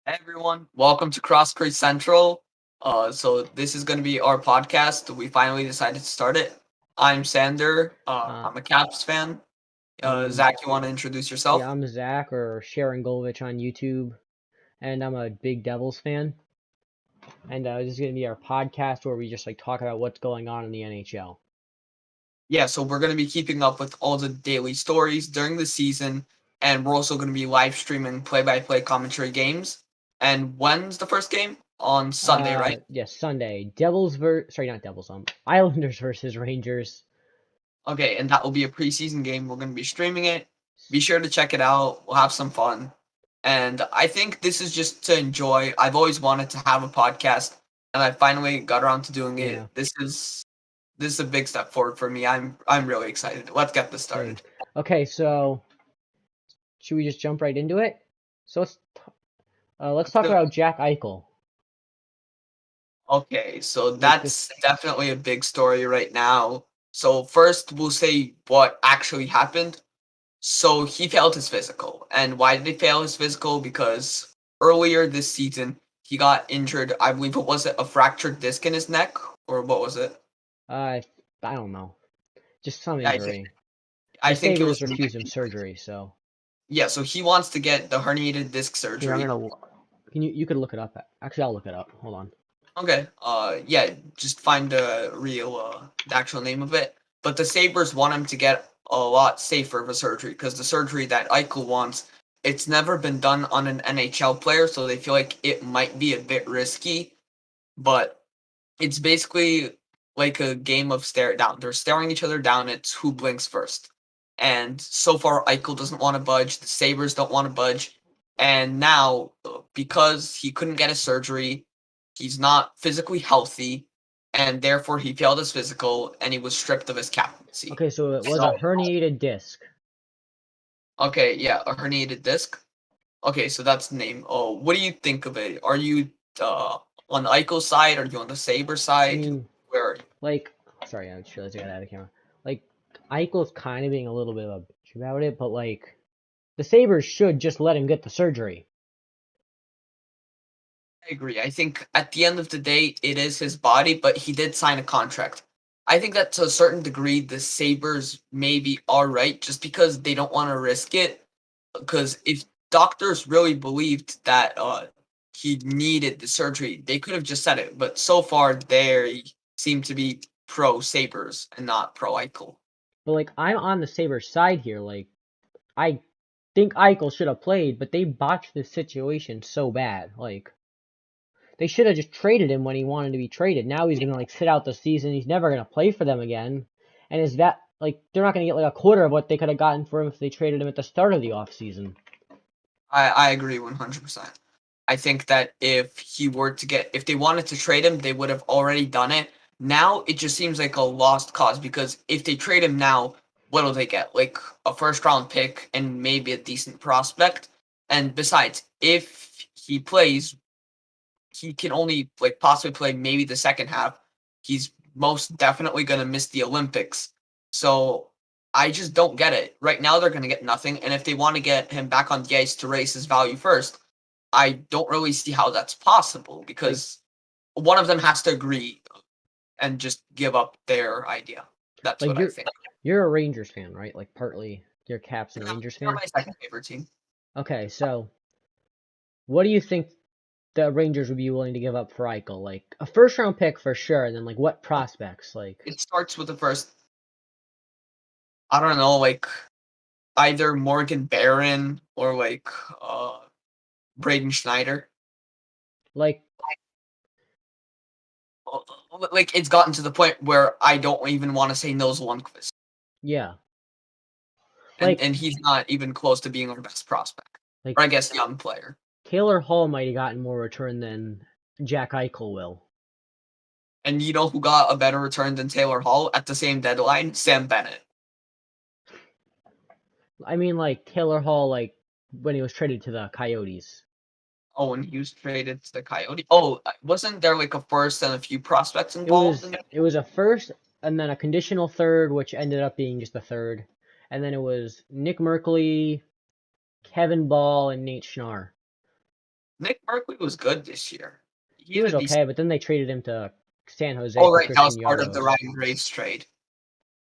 Hey everyone, welcome to Cross Crease Central. So this is going to be our podcast. We finally decided to start it. I'm Sander. Uh, I'm a Caps fan. I'm Zach, you want to introduce yeah, yourself? I'm Zach or Sharon Golovich on YouTube, and I'm a big Devils fan. And this is gonna be our podcast where we just like talk about what's going on in the NHL. Yeah, so we're going to be keeping up with all the daily stories during the season, and we're also going to be live streaming play-by-play commentary games. And when's the first game? On Sunday, right? Yes, Sunday, not Devils, Islanders versus Rangers. Okay, and that will be a preseason game. We're going to be streaming it. Be sure to check it out. We'll have some fun. And I think this is just to enjoy. I've always wanted to have a podcast, and I finally got around to doing Yeah, it. This is a big step forward for me. I'm really excited. Let's get this same. started. Okay, so should we just jump right into it? So let's Let's talk do it. about Jack Eichel. Okay, so Like this, that's definitely a big story right now. So first, we'll say what actually happened. So he failed his physical. And why did he fail his physical? Because earlier this season, he got injured. I believe it was a fractured disc in his neck, or what was it? uh, I don't know, just some I think injury. I The think it was Sabres refused him surgery, so yeah. So he wants to get the herniated disc here I'm surgery. gonna. Can you could look it up. Actually, I'll look it up. Hold on. Okay. Yeah. Just find the actual name of it. But the Sabres want him to get a lot safer of a surgery because the surgery that Eichel wants, it's never been done on an NHL player, so they feel like it might be a bit risky. But it's basically like a game of stare down. They're staring each other down. It's who blinks first. And so far, Eichel doesn't want to budge. The Sabres don't want to budge. And now, because he couldn't get a surgery, he's not physically healthy, and therefore he failed his physical and he was stripped of his captaincy. Okay, so it was a So, herniated disc. okay, yeah, a herniated disc. Okay, so that's the name. Oh, what do you think of it? Are you on the Eichel side? Are you on the Sabre I side? mean, Where are you? like, sorry, I just realized I got out of camera. Like, Eichel's kind of being a little bit of a bitch about it, but like, the Sabres should just let him get the surgery. I agree. I think at the end of the day, it is his body, but he did sign a contract. I think that to a certain degree, the Sabres maybe are right just because they don't want to risk it. Because if doctors really believed that he needed the surgery, they could have just said it. But so far, they seem to be pro Sabres and not pro Eichel. But like, I'm on the Sabres side here. Like, I think Eichel should have played, but they botched this situation so bad. Like, they should have just traded him when he wanted to be traded. Now he's gonna like sit out the season. He's never gonna play for them again. And is that like they're not gonna get like a quarter of what they could have gotten for him if they traded him at the start of the offseason. I agree 100%. I think that if they wanted to trade him, they would have already done it. Now it just seems like a lost cause because if they trade him now, what'll they get? Like a first round pick and maybe a decent prospect. And besides, if he plays, he can only like possibly play maybe the second half. He's most definitely going to miss the Olympics. So I just don't get it. Right now they're going to get nothing, and if they want to get him back on the ice to raise his value first, I don't really see how that's possible Like because one of them has to agree and just give up their idea. That's like what I think. you're a Rangers fan, right? Like partly you're Caps and Yeah, Rangers they're fan. my second favorite team. Okay, so what do you think the Rangers would be willing to give up for Eichel? Like a first round pick for sure, and then like what prospects? Like It starts with the first, I don't know, like either Morgan Barron or like Braden Schneider. like Like it's gotten to the point where I don't even want to say Nils Lundqvist, yeah, and like and he's not even close to being our best prospect, like or I guess young player. Taylor Hall might have gotten more return than Jack Eichel will. And you know who got a better return than Taylor Hall at the same deadline? Sam Bennett. I mean, like Taylor Hall, like when he was traded to the Coyotes. Oh, and he was traded to the Coyote. Oh, wasn't there like a first and a few prospects It involved in was that? it was a first and then a conditional third, which ended up being just a third, and then it was Nick Merkley, Kevin Ball, and Nate Schnarr. Nick Merkley was good this year. He He was had a decent. okay, but then they traded him to San Jose Oh, for right, that was Christian part of the Yaros. Ryan Graves trade.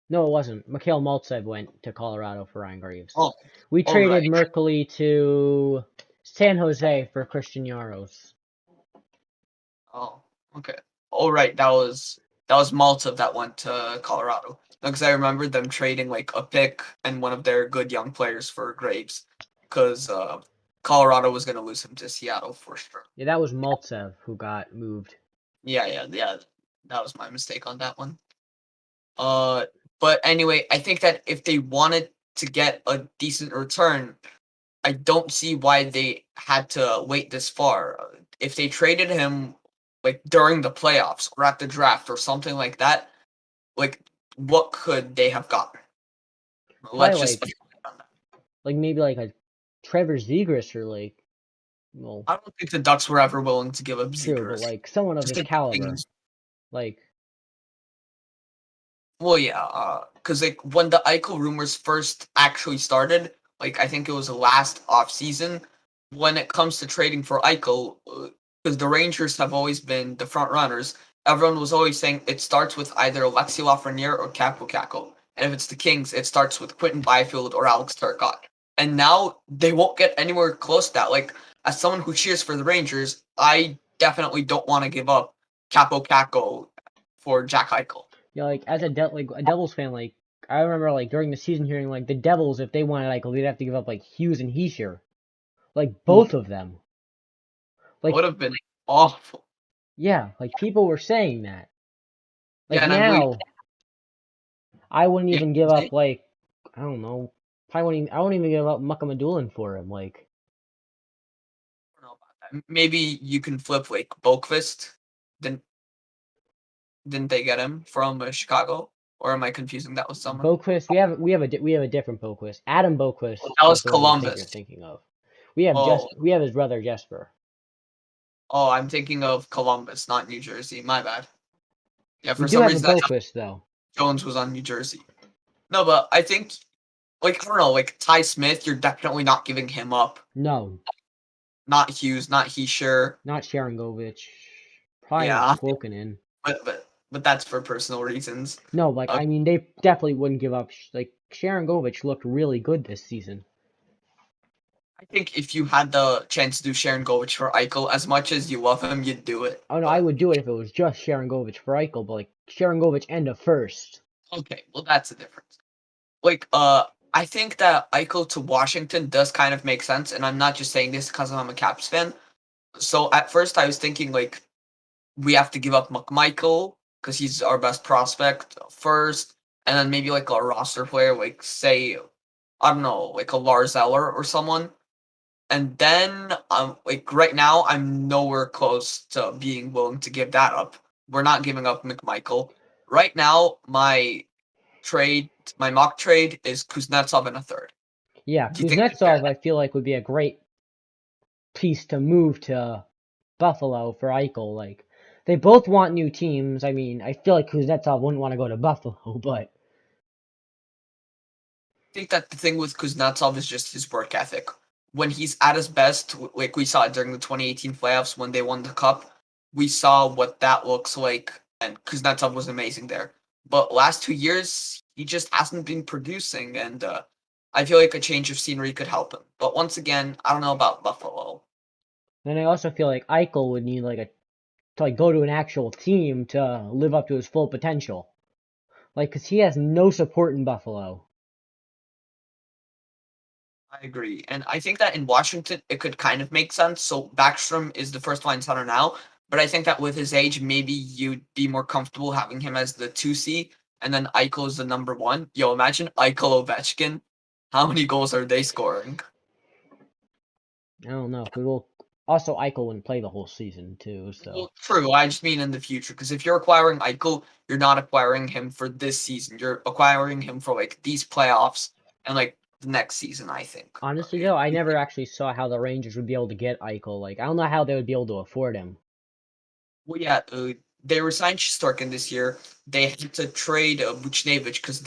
No, it wasn't. Mikhail Maltsev went to Colorado for Ryan Graves. Oh, We all traded right. Merkley to San Jose for Christian Yaros. Oh, okay. All right, that was Malta that went to Colorado. Because I remember them trading like a pick and one of their good young players for Graves, because Colorado was going to lose him to Seattle for sure. Yeah, that was Maltsev who got moved. Yeah. That was my mistake on that one. Uh, but anyway, I think that if they wanted to get a decent return, I don't see why they had to wait this far. If they traded him like during the playoffs or at the draft or something like that, like what could they have gotten? Probably Let's just like speculate on that. maybe like a Trevor Zegras or like, well, I don't think the Ducks were ever willing to give up true, but Zegers. like someone of Just his think the caliber. Kings. Like, Well, yeah, because like when the Eichel rumors first actually started, like I think it was last off season. When it comes to trading for Eichel, because the Rangers have always been the front runners, everyone was always saying it starts with either Alexi Lafreniere or Capo Caco, and if it's the Kings, it starts with Quentin Byfield or Alex Turcotte. And now they won't get anywhere close to that. Like as someone who cheers for the Rangers, I definitely don't want to give up Capo Caco for Jack Eichel. you know, like as a like a Devils fan, like I remember like during the season hearing like the Devils, if they wanted like they'd have to give up like Hughes and Heischer, like both of them. Like, Would have been awful. yeah, like people were saying that. Yeah, Like and I believe. now, I wouldn't Yeah, even give up like I don't know. I wouldn't even give up Muckamadulin for him. Like, I don't know about that. Maybe you can flip like Boqvist. Didn't didn't they get him from Chicago? Or am I confusing that with someone? Boquist, we have a different Boquist. Adam Boquist That was is the one I think you're Columbus. thinking of. Oh, We have his brother Jesper. I'm thinking of Columbus, not New Jersey. My bad. Yeah, We for do some have a reason I thought Boquist though. Jones was on New Jersey. No, but I think like I don't know, like Ty Smith, you're definitely not giving him up. No, Not Hughes, not Heischer. not Sharangovich. Probably not Yeah, Kuokkanen. but that's for personal reasons. No, like Uh, I mean, they definitely wouldn't give up. Like Sharangovich looked really good this season. I think if you had the chance to do Sharon Govich for Eichel, as much as you love him, you'd do it. Oh no, I But would do it if it was just Sharangovich for Eichel, but like Sharangovich and a first. okay, well that's the difference. Like, I think that Eichel to Washington does kind of make sense, and I'm not just saying this because I'm a Caps fan. So at first I was thinking like we have to give up McMichael because he's our best prospect first, and then maybe like a roster player, like say I don't know, like a Lars Eller or someone. And then, like right now, I'm nowhere close to being willing to give that up. We're not giving up McMichael. Right now, my mock trade is Kuznetsov in a third. Yeah, Do you think that's fair? Kuznetsov I feel like would be a great piece to move to Buffalo for Eichel. Like they both want new teams. I mean, I feel like Kuznetsov wouldn't want to go to Buffalo, but I think that the thing with Kuznetsov is just his work ethic. When he's at his best, like we saw it during the 2018 playoffs when they won the cup, we saw what that looks like, and Kuznetsov was amazing there. But last 2 years, he just hasn't been producing, and I feel like a change of scenery could help him. But once again, I don't know about Buffalo. then I also feel like Eichel would need like a to like go to an actual team to live up to his full potential. Like, cause he has no support in Buffalo. I agree. And I think that in Washington, it could kind of make sense. So Backstrom is the first line center now, but I think that with his age, maybe you'd be more comfortable having him as the 2C, and then Eichel is the number one. Yo, imagine Eichel Ovechkin. How many goals are they scoring? I don't know. Cause well, also Eichel wouldn't play the whole season too. So Well, true. I just mean in the future, because if you're acquiring Eichel, you're not acquiring him for this season. You're acquiring him for like these playoffs and like the next season, I think. honestly though, I never actually saw how the Rangers would be able to get Eichel. Like, I don't know how they would be able to afford him. Well, yeah, they resigned Shesterkin this year. They had to trade Buchnevich because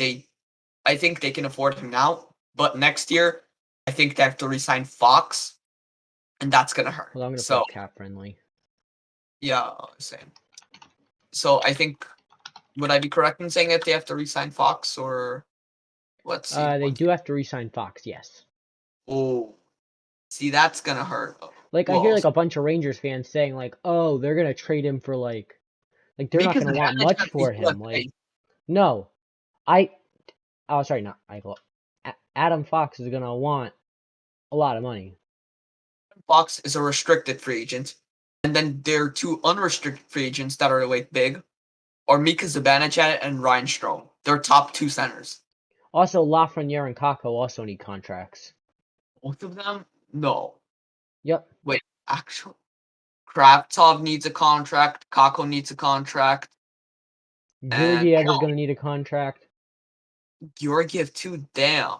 I think they can afford him now. But next year, I think they have to resign Fox. and that's gonna hurt. Well, I'm gonna So put cap friendly. yeah, same. So I think would I be correct in saying that they have to re-sign Fox or let's see? They do have to re-sign Fox, yes. Oh, see, that's gonna hurt. Like I hear Well, like a bunch of Rangers fans saying like, oh, they're gonna trade him for like they're not because gonna the want advantage much is for him. Like, UFA. no, I oh sorry, not Eichel. Adam Fox is gonna want a lot of money. Fox is a restricted free agent, and then there are two unrestricted free agents that are like big, or Mika Zibanejad and Ryan Strome. They're top two centers. Also, Lafreniere and Kako also need contracts. Both of them? No. Yep. Wait, actually, Kravtsov needs a contract. Kako needs a contract. And Georgiev is gonna need a contract. Georgiev too. Damn.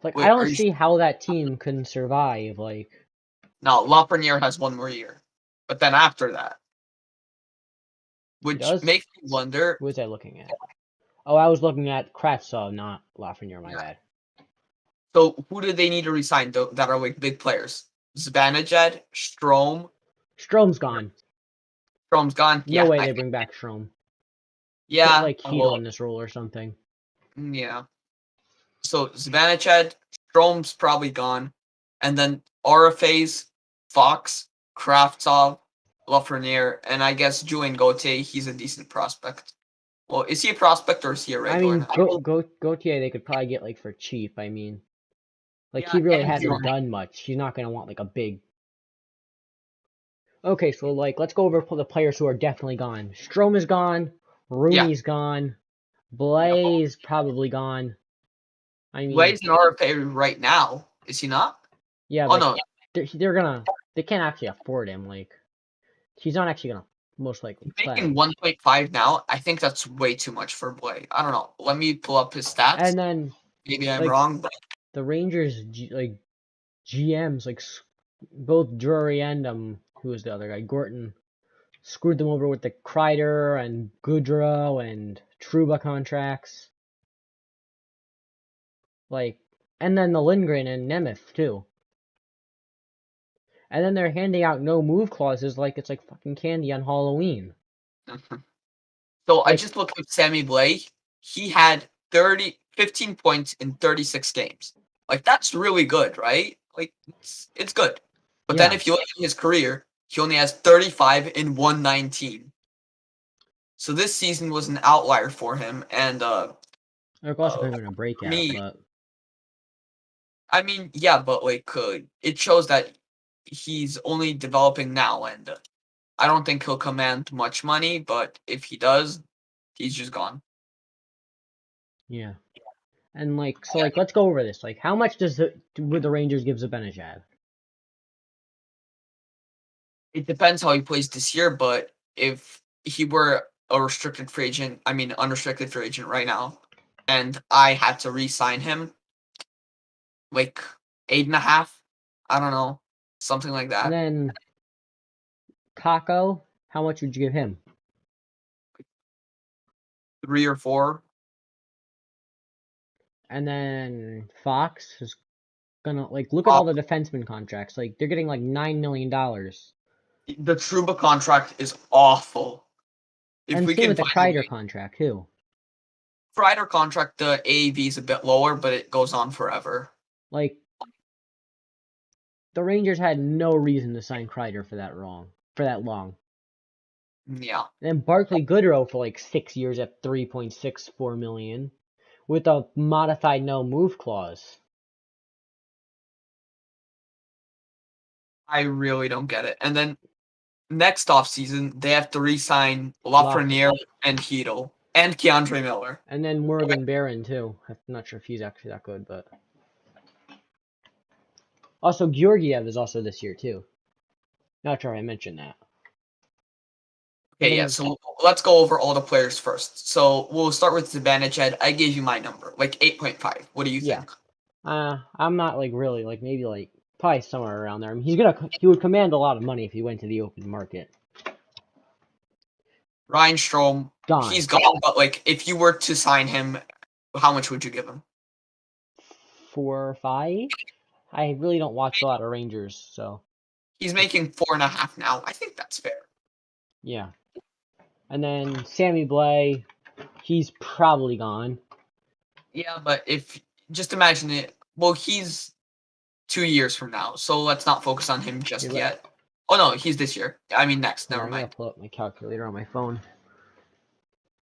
Like I Wait, are don't you? see how that team can survive. Like No, Lafreniere has one more year, but then after that, he which does. makes me wonder. Who was I looking at? Oh, I was looking at Kravtsov, not Lafreniere. My Yeah. bad. So who do they need to resign that are like big players? Zibanejad, Strome. Strome's gone. Strome's gone. No Yeah, way they bring back Strome. Put yeah. like heat on this role or something. Yeah. So Zibanejad, Strome's probably gone, and then RFA's Fox, Kravtsov, Lafreniere, and I guess Julien Gauthier. He's a decent prospect. Well, is he a prospect or is he a I regular mean, now? Gautier they could probably get like for cheap. I mean, like Yeah, he really and hasn't done much. He's not gonna want like a big. Okay, so like let's go over the players who are definitely gone. Strome is gone. yeah, Rooney's gone. yeah. Blaze probably gone. I mean, Blaze an RFA right now, is he not? yeah, Oh like no, they're gonna they can't actually afford him. Like he's not actually gonna most likely he's making play. 1.5 now. I think that's way too much for Blaze. I don't know. Let me pull up his stats. And then Maybe I'm like wrong, but the Rangers like GMs like both Drury and who was the other guy Gorton screwed them over with the Kreider and Goodrow and Truba contracts. Like, and then the Lindgren and Nemeth too. And then they're handing out no move clauses like it's like fucking candy on Halloween. so I Like, just looked at Sammy Blake. He had 15 points in 36 games. Like that's really good, right? Like it's good. But then yeah. if you look at his career, he only has 35 in 119. So this season was an outlier for him, and They're also having a breakout, me, but I mean, yeah, but like it shows that he's only developing now, and I don't think he'll command much money. But if he does, he's just gone. yeah. And like, so like, let's go over this. Like, how much would the Rangers give Zibanejad? It depends how he plays this year, but if he were a restricted free agent, I mean unrestricted free agent right now, and I had to re-sign him, like 8.5, I don't know, something like And that. then Kako, how much would you give him? 3 or 4. And then Fox is gonna like look at all the defenseman contracts. Like they're getting like $9 million. The Truba contract is awful. If And we same can with the find a Kreider way. contract too. Friday contract, the AAV is a bit lower, but it goes on forever. Like the Rangers had no reason to sign Kreider for that long. Yeah. And then Barclay Goodrow for like 6 years at $3.64 million with a modified no move clause. I really don't get it. And then next offseason, they have to re-sign Lafreniere and Hedel and Keandre Miller. And then Morgan Barron too. I'm not sure if he's actually that good, but also Georgiev is also this year too. Not sure I mentioned that. Okay, yeah, so let's go over all the players first. So we'll start with Zibanejad. I gave you my number, like 8.5. What do you think? I'm not like really like maybe like probably somewhere around there. I mean, he would command a lot of money if he went to the open market. Ryan Strome, Gone. he's gone, but like if you were to sign him, how much would you give him? 4 or 5? I really don't watch a lot of Rangers, so He's making 4.5 now. I think that's fair. yeah. And then Sammy Blais, he's probably gone. Yeah, but if just imagine it. Well, he's 2 years from now, so let's not focus on him just Here, yet. Oh no, he's this year. I mean next. hold Never on, I gotta mind. pull up my calculator on my phone.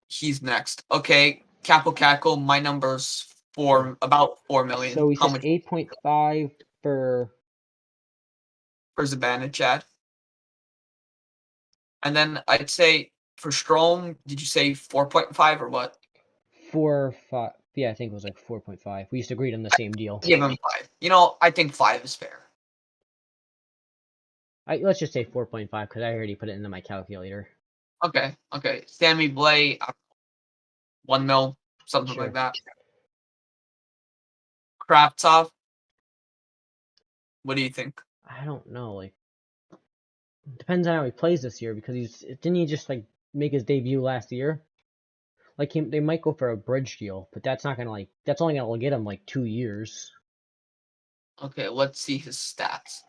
He's next. Okay, Cackle. My number's about 4 million. So we How said much 8.5 for for Zibanejad? And then I'd say for Strome, did you say 4.5 or what? 4.5. Yeah, I think it was like 4.5. We just agreed on the same deal. Give him 5. I think 5 is fair. Let's just say 4.5 because I already put it into my calculator. Okay. Sammy Blais, 1 mil, something like Sure. that. Kravtsov, what do you think? I don't know. Like, depends on how he plays this year because didn't he just like make his debut last year? Like they might go for a bridge deal, but that's not gonna that's only gonna get him like 2 years. Okay, let's see his stats.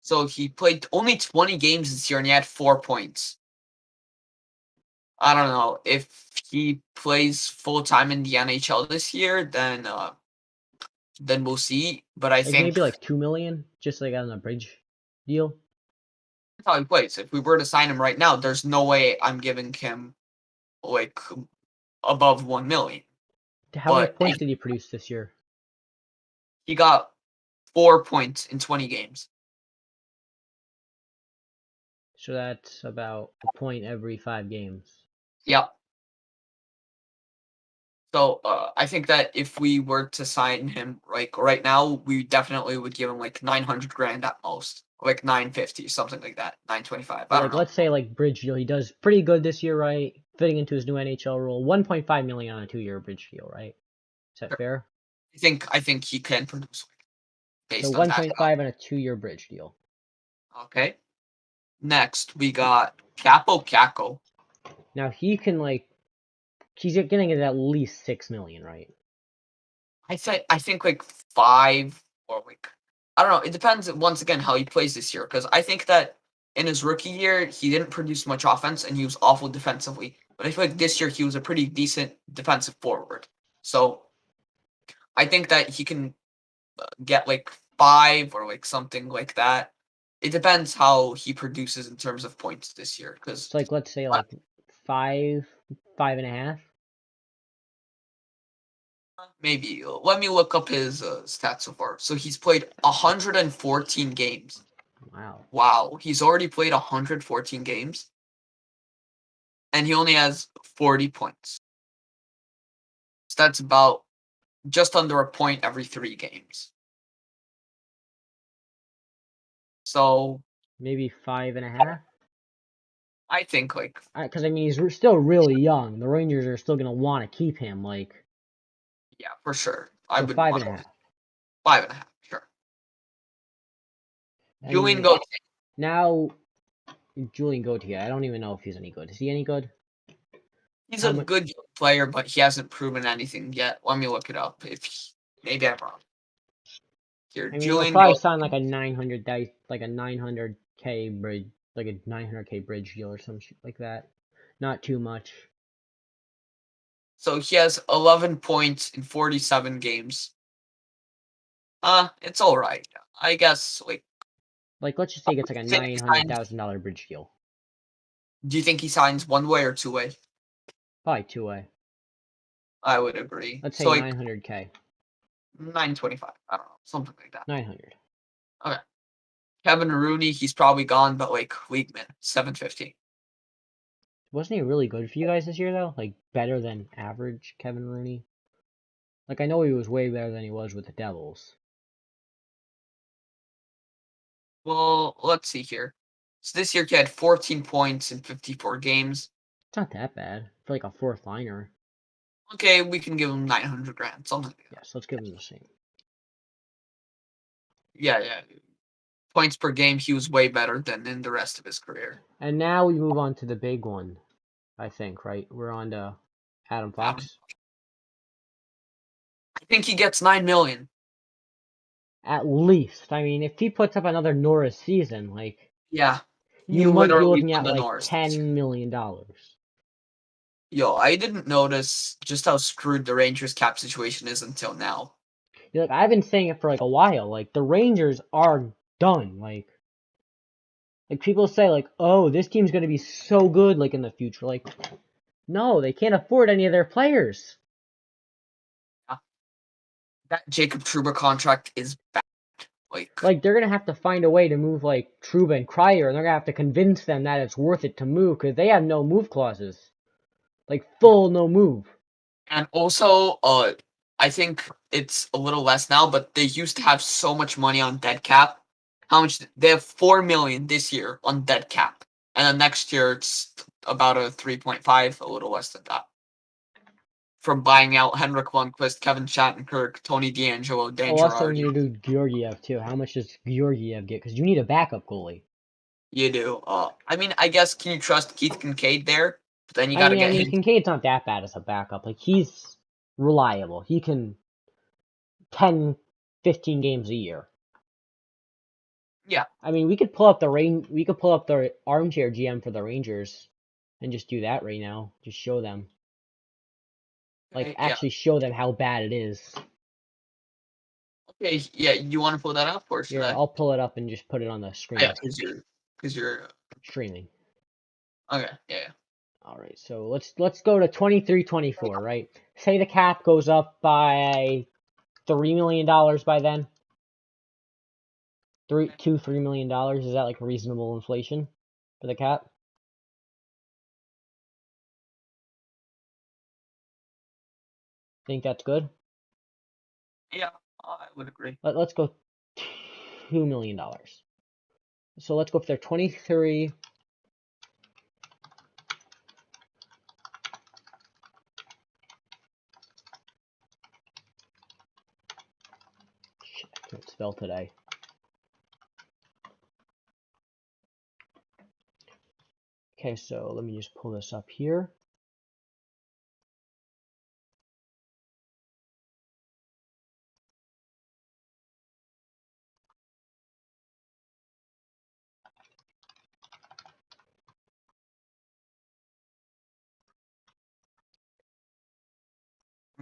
So he played only 20 games this year and he had 4 points. I don't know if he plays full time in the NHL this year, then we'll see. But I Like think maybe like 2 million, just like on a bridge deal. that's how he plays. If we were to sign him right now, there's no way I'm giving him like above 1 million. How many But points did he produce this year? he got 4 points in 20 games. So that's about a point every 5 games. Yeah. So I think that if we were to sign him like right now, we definitely would give him like 900 grand at most, like 950, something like that, 925. But I don't like, know. let's say like bridge deal, he does pretty good this year, right? Fitting into his new NHL role, 1.5 million on a 2-year bridge deal, right? Is that Sure. fair? I think he can produce So based on that. 1.5 on a 2-year bridge deal. Okay. Next we got Cackle. Now he can like, he's getting it at least 6 million, right? I think like 5 or like I don't know. It depends once again how he plays this year because I think that in his rookie year he didn't produce much offense and he was awful defensively. But I feel like this year he was a pretty decent defensive forward. So I think that he can get like 5 or like something like that. It depends how he produces in terms of points this year because So like, let's say like 5.5. maybe let me look up his stats so far. So he's played 114 games. Wow. Wow, he's already played 114 games, and he only has 40 points. So that's about just under a point every 3 games. So Maybe 5.5. I think like Because I mean, he's still really young. The Rangers are still gonna want to keep him. Like, yeah, for sure. I so would five want and a half. 5.5. Sure. Julian And Gauthier. now Julian Gauthier. I don't even know if he's any good. Is he any good? He's How a much? good player, but he hasn't proven anything yet. Let me look it up. Maybe I'm wrong. Here, I mean, he'll Julian probably Gauthier. sign like a 900k bridge, like a 900k bridge deal or some shit like that. Not too much. So he has 11 points in 47 games. It's all right. I guess like Like, let's just say it's like a think he signs $900,000 bridge deal. Do you think he signs one way or two way? Probably 2-way. I would agree. Let's So say like 900k. 925. I don't know, something like that. 900. Okay. Kevin Rooney, he's probably gone, but like Leagueman, 750. Wasn't he really good for you guys this year though? Like better than average Kevin Rooney? Like I know he was way better than he was with the Devils. Well, let's see here. So this year he had 14 points in 54 games. It's not that bad for like a fourth liner. Okay, we can give him 900 grand, something like that. Yes, let's give him the same. Yeah. Points per game, he was way better than in the rest of his career. And now we move on to the big one, I think, right? We're on to Adam Fox. I think he gets 9 million. At least. I mean, if he puts up another Norris season, like, Yeah, you you might be literally looking won at the like Norris this year. $10 million. Yo, I didn't notice just how screwed the Rangers cap situation is until now. Like, I've been saying it for like a while. Like, the Rangers are done. Like people say, like, oh, this team's gonna be so good, like in the future. Like, no, they can't afford any of their players. Yeah, that Jacob Trouba contract is bad. Like, they're gonna have to find a way to move like Trouba and Cryer, and they're gonna have to convince them that it's worth it to move because they have no move clauses. Like, full no move. And also, I think it's a little less now, but they used to have so much money on dead cap. How much? They have 4 million this year on dead cap, and then next year it's about a 3.5, a little less than that. From buying out Henrik Lundqvist, Kevin Shattenkirk, Tony DeAngelo, Dan Also, we need Girardi. to do Georgiev too. How much does Georgiev get? Because you need a backup goalie. You do. I mean, I guess can you trust Keith Kincaid there? But then you I got to mean, I get mean, him. Kincaid's not that bad as a backup. Like, he's reliable. He can 10, 15 games a year. Yeah. I mean, we could pull up the armchair GM for the Rangers and just do that right now. Just show them. Like, Okay. Yeah. actually show them how bad it is. Okay. Yeah. You want to pull that up, or should Here, I? I'll pull it up and just put it on the Yeah, screen. because you're Streaming. okay. Yeah. All right, so let's go to 23-24, right? Say the cap goes up by $3 million by then. $3 million. Is that like reasonable inflation for the cap? Think that's good? Yeah. I would agree. Let's go $2 million. So let's go for their 23. Shit, I can't spell today. Okay, so let me just pull this up here.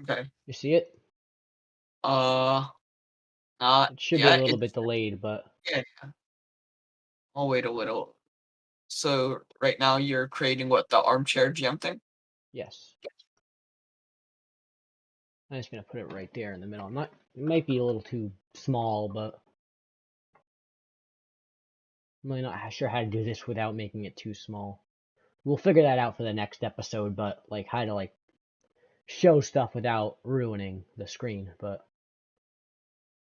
Okay. You see it? Uh. Not. It should be a Yeah. little bit It's delayed, but yeah. I'll wait a little. So right now you're creating what, the armchair GM thing? yes. I'm just gonna put it right there in the middle. It might be a little too small, but I'm really not sure how to do this without making it too small. We'll figure that out for the next episode, but like how to like show stuff without ruining the screen. But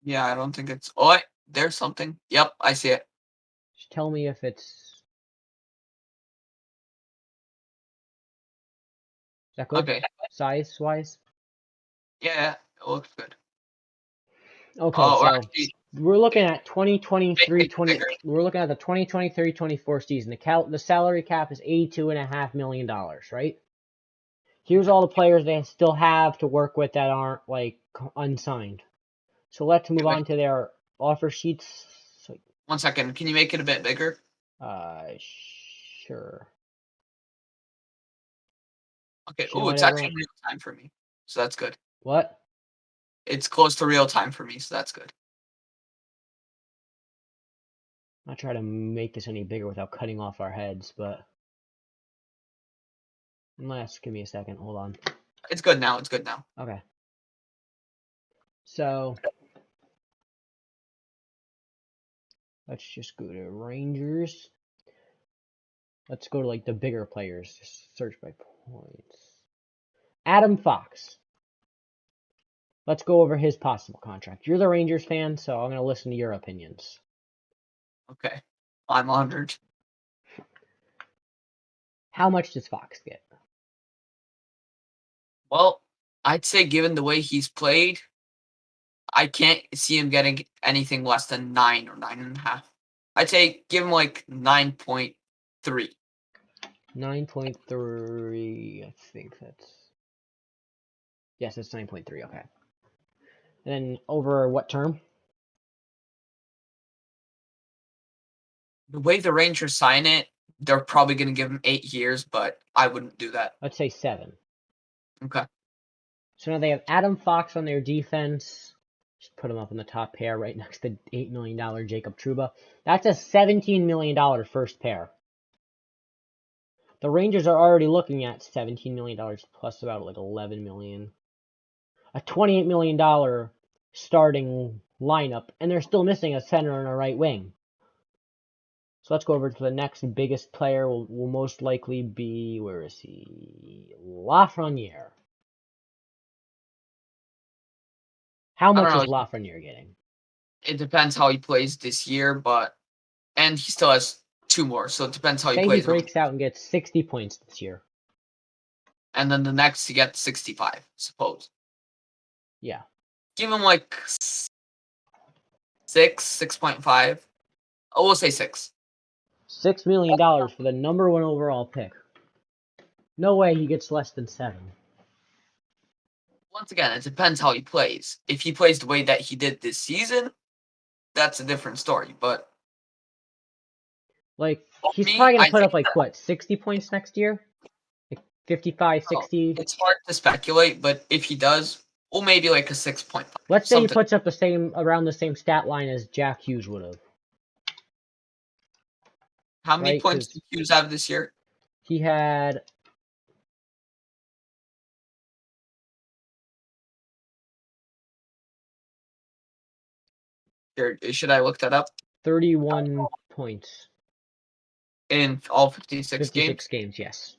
Yeah. I don't think it's. Oh, there's something. Yep. I see it. just tell me if it's is that good Okay. size wise. Yeah. It looks good. Okay, Or so actually, we're looking make, at 2023 make it 20 bigger. we're looking at the 2023-24 season. The salary cap is $82.5 million, right? Here's all the players they still have to work with that aren't like unsigned. So let's move Okay, wait. on to their offer sheets. So, 1 second. Can you make it a bit bigger? uh, sure. Okay. You know Oh, what, it's actually everyone? real time for me. So that's good. What? It's close to real time for me, so that's good. I'll try to make this any bigger without cutting off our heads, but unless, give me a second. Hold on. It's good now. It's good now. Okay. So let's just go to Rangers. Let's go to like the bigger players. Just search by points. Adam Fox. Let's go over his possible contract. You're the Rangers fan, so I'm going to listen to your opinions. Okay. I'm honored. How much does Fox get? Well, I'd say given the way he's played, I can't see him getting anything less than 9 or 9.5. I'd say give him like 9.3. 9.3. I think that's. Yes, it's 9.3. Okay. And then over what term? The way the Rangers sign it, they're probably going to give him 8 years, but I wouldn't do that. Let's say 7. Okay. So now they have Adam Fox on their defense. Just put him up in the top pair right next to $8 million Jacob Trouba. That's a $17 million first pair. The Rangers are already looking at $17 million plus about like $11 million. A $28 million starting lineup, and they're still missing a center and a right wing. So let's go over to the next biggest player. Will most likely be, where is he? Lafreniere. How I don't much is know. Lafreniere getting? It depends how he plays this year, and he still has 2 more, so it depends how he Say he plays. breaks out and gets 60 points this year. And then the next he gets 65, suppose. Yeah. Give him like 6.5. Oh, we'll say 6. $6 million for the number 1 overall pick. No way he gets less than 7. Once again, it depends how he plays. If he plays the way that he did this season, that's a different story. But Like, for he's me, probably going I to put think up, like, what, 60 points next year? Like 55, 60? it's hard to speculate, but if he does, well, maybe like a 6.5. Let's say he Something. puts up around the same stat line as Jack Hughes would have. How many Right? points 'Cause did Hughes have this year? he had Should I look that up? 31 points. In all 56 games? 56 games, yes.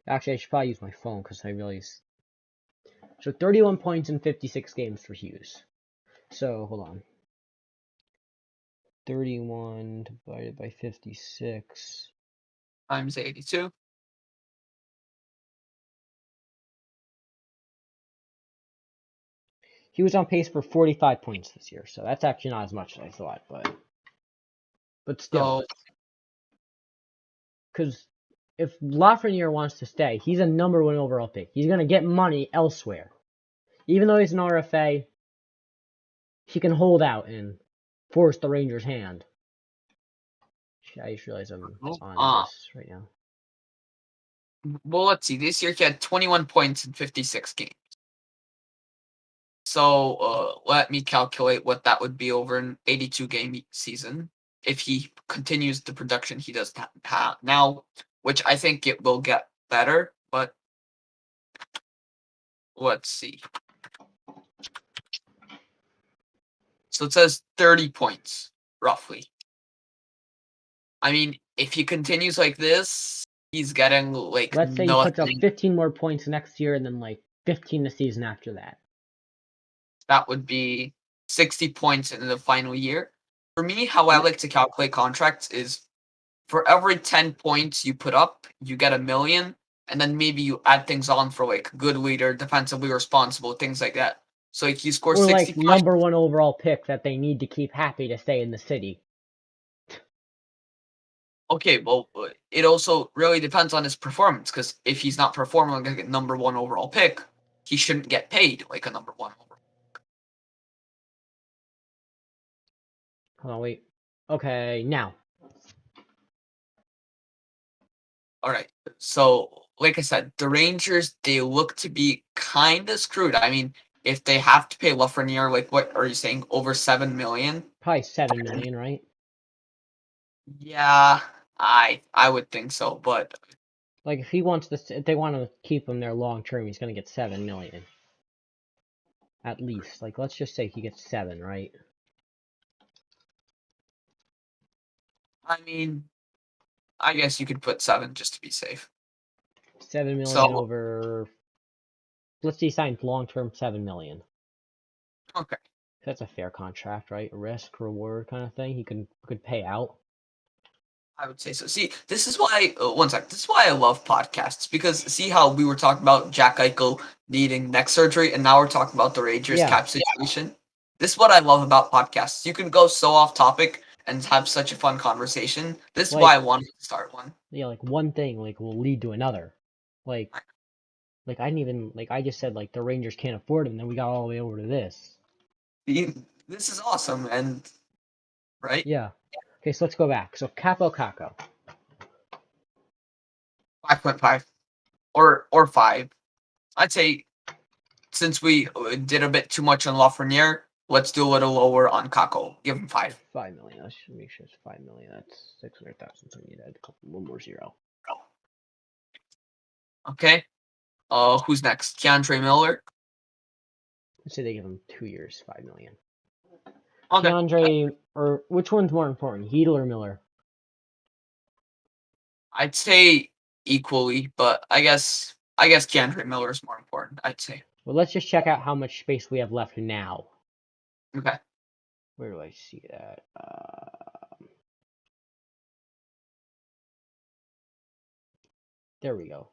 Actually, I should probably use my phone because I realized. So 31 points in 56 games for Hughes. So, hold on. 31 divided by 56. Times 82. He was on pace for 45 points this year, so that's actually not as much as I thought, but still. So, Because if Lafreniere wants to stay, he's a number 1 overall pick. He's going to get money elsewhere. Even though he's an RFA, he can hold out and force the Rangers' hand. I just realized I'm on this right now. well, let's see. This year he had 21 points in 56 games. So let me calculate what that would be over an 82-game season if he continues the production he does have now, which I think it will get better, but let's see. So it says 30 points, roughly. I mean, if he continues like this, he's getting like Let's say he puts up 15 more points next year and then like 15 the season after that. That would be 60 points in the final year. For me, how I like to calculate contracts is for every 10 points you put up, you get $1 million, and then maybe you add things on for like good leader, defensively responsible, things like that. So like you score Or 60 like number 1 overall pick that they need to keep happy to stay in the city. Okay, well, it also really depends on his performance, because if he's not performing like a number 1 overall pick, he shouldn't get paid like a number 1 overall. Hold on, wait. Okay, now. All right. So, like I said, the Rangers, they look to be kind of screwed. I mean, if they have to pay Lafreniere, like what are you saying, over $7 million? Probably 7 million, right? Yeah, I would think so, but Like if he wants this, if they want to keep him there long term, he's gonna get 7 million. At least. Like let's just say he gets 7, right? I mean, I guess you could put 7 just to be safe. 7 million So, over. Let's say he signs long term 7 million. okay. That's a fair contract, right? Risk reward kind of thing. He could pay out. I would say so. See, this is why, one sec, this is why I love podcasts, because see how we were talking about Jack Eichel needing neck surgery, and now we're talking about the Rangers cap situation? This is what I love about podcasts. You can go so off topic and have such a fun conversation. This is why I wanted to start one. Yeah, like one thing like will lead to another. Like I didn't even, like I just said like the Rangers can't afford him, then we got all the way over to this. This is awesome, and right? Yeah. Okay, so let's go back. So Capo Caco. 5.5 or 5. I'd say since we did a bit too much on Lafreniere, let's do a little lower on Kako. Give him 5. 5 million. Let's make sure it's 5 million. That's 600,000. So we need to add a couple, one more zero. Okay. Who's next? Keandre Miller. Let's say they give him 2 years, 5 million. Okay. Keandre, or which one's more important, Heedle or Miller? I'd say equally, but I guess Keandre Miller is more important. I'd say. Well, let's just check out how much space we have left now. Okay. Where do I see that? There we go.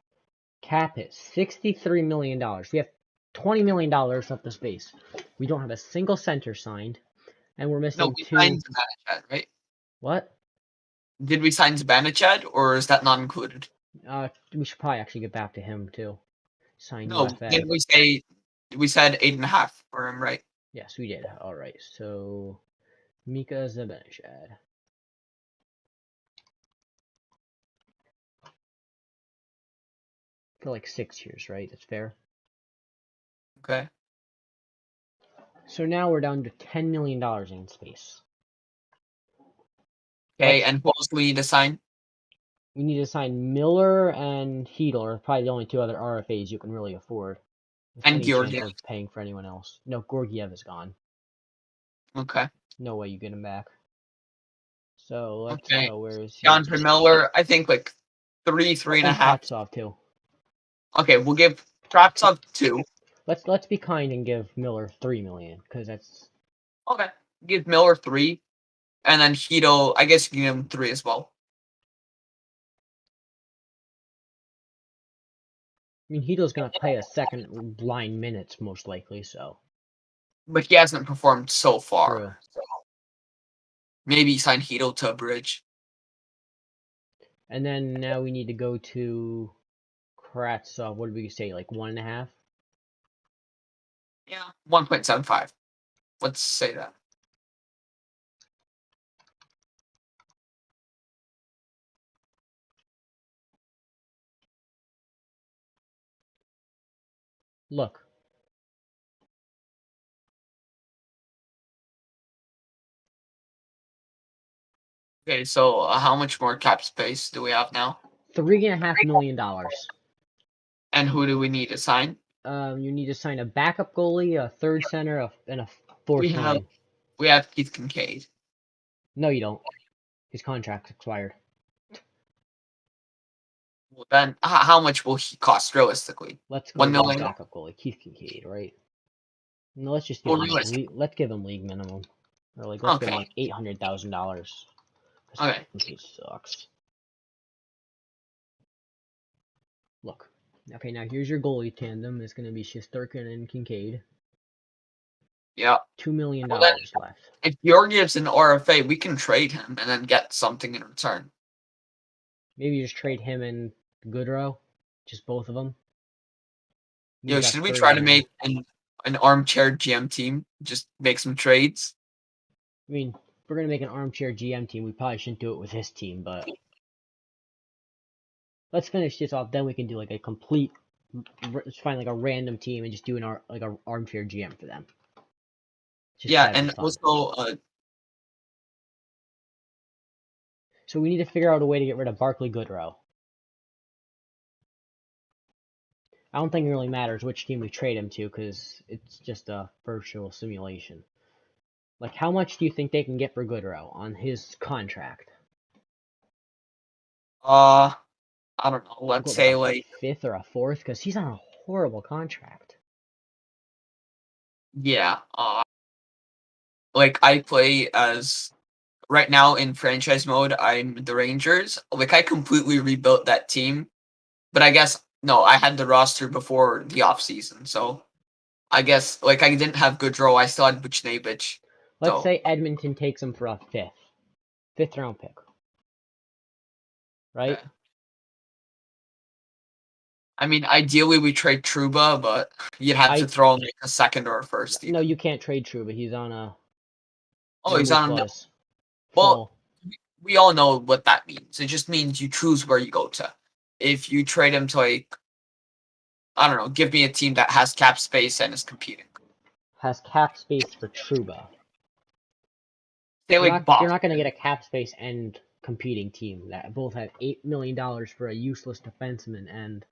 Cap hit $63 million. We have $20 million left of space. We don't have a single center signed, and we're missing No, we two. signed Zibanejad, right? What? Did we sign Zibanejad, or is that not included? We should probably actually get back to him too. Sign No, UFA. didn't we say we said 8.5 for him, right? Yes, we did. All right. So Mika Zibanejad. For like 6 years, right? That's fair. Okay. So now we're down to $10 million in space. Okay, and who else do we need to sign? We need to sign Miller and Heedle are probably the only two other RFAs you can really afford. With And any chance Georgiev. of paying for anyone else. No, Gorgiev is gone. Okay. No way you get him back. So let's Okay. go. Where is he? Keandre Miller, I think like 3.5. Katsov too. Okay, we'll give Kravtsov 2. Let's be kind and give Miller 3 million because that's Okay. Give Miller 3. And then Hito, I guess you can give him 3 as well. I mean Heedle's gonna play a second line minutes most likely, so But he hasn't performed so far. true. So maybe sign Hito to a bridge. And then now we need to go to Katsov. What did we say? Like 1.5? Yeah. 1.75. Let's say that. Look. Okay, so how much more cap space do we have now? $3.5 million. And who do we need to sign? You need to sign a backup goalie, a third center, and a fourth line. We have Keith Kincaid. No, you don't. His contract's expired. Well, then how much will he cost realistically? Let's go 1 with million. backup goalie, Keith Kincaid, right? No, let's just give Well, him realistic. let's give him league minimum, or like let's give him Okay. like $800,000. Okay. He sucks. Look. Okay, now here's your goalie tandem. It's gonna be Shesterkin and Kincaid. Yeah. $2 million Well, then, left. if Georgiev's an RFA, we can trade him and then get something in return. Maybe just trade him and Goodrow, just both of them. Yo, should we try to make an armchair GM team? Just make some trades. I mean, if we're gonna make an armchair GM team, we probably shouldn't do it with his team, but let's finish this off. Then we can do like a complete. Let's find like a random team and just do an armchair GM for them. Just Yeah, and also, so we need to figure out a way to get rid of Barclay Goodrow. I don't think it really matters which team we trade him to because it's just a virtual simulation. Like, how much do you think they can get for Goodrow on his contract? I don't know. Let's say like a fifth or a fourth because he's on a horrible contract. Yeah. Like I play as right now in franchise mode. I'm the Rangers. Like I completely rebuilt that team, but I guess no, I had the roster before the off season, so I guess like I didn't have Goodrow. I still had Buchnevich. Let's say Edmonton takes him for a fifth round pick, right? Okay. I mean, ideally we trade Trouba, but you'd have to throw him like a second or a first. No, you can't trade Trouba. He's on a. Oh, he's on. Plus. Well, we all know what that means. It just means you choose where you go to. If you trade him to, like, I don't know, give me a team that has cap space and is competing. Has cap space for Trouba. Say like You're not gonna Boston. get a cap space and competing team that both have $8 million for a useless defenseman and.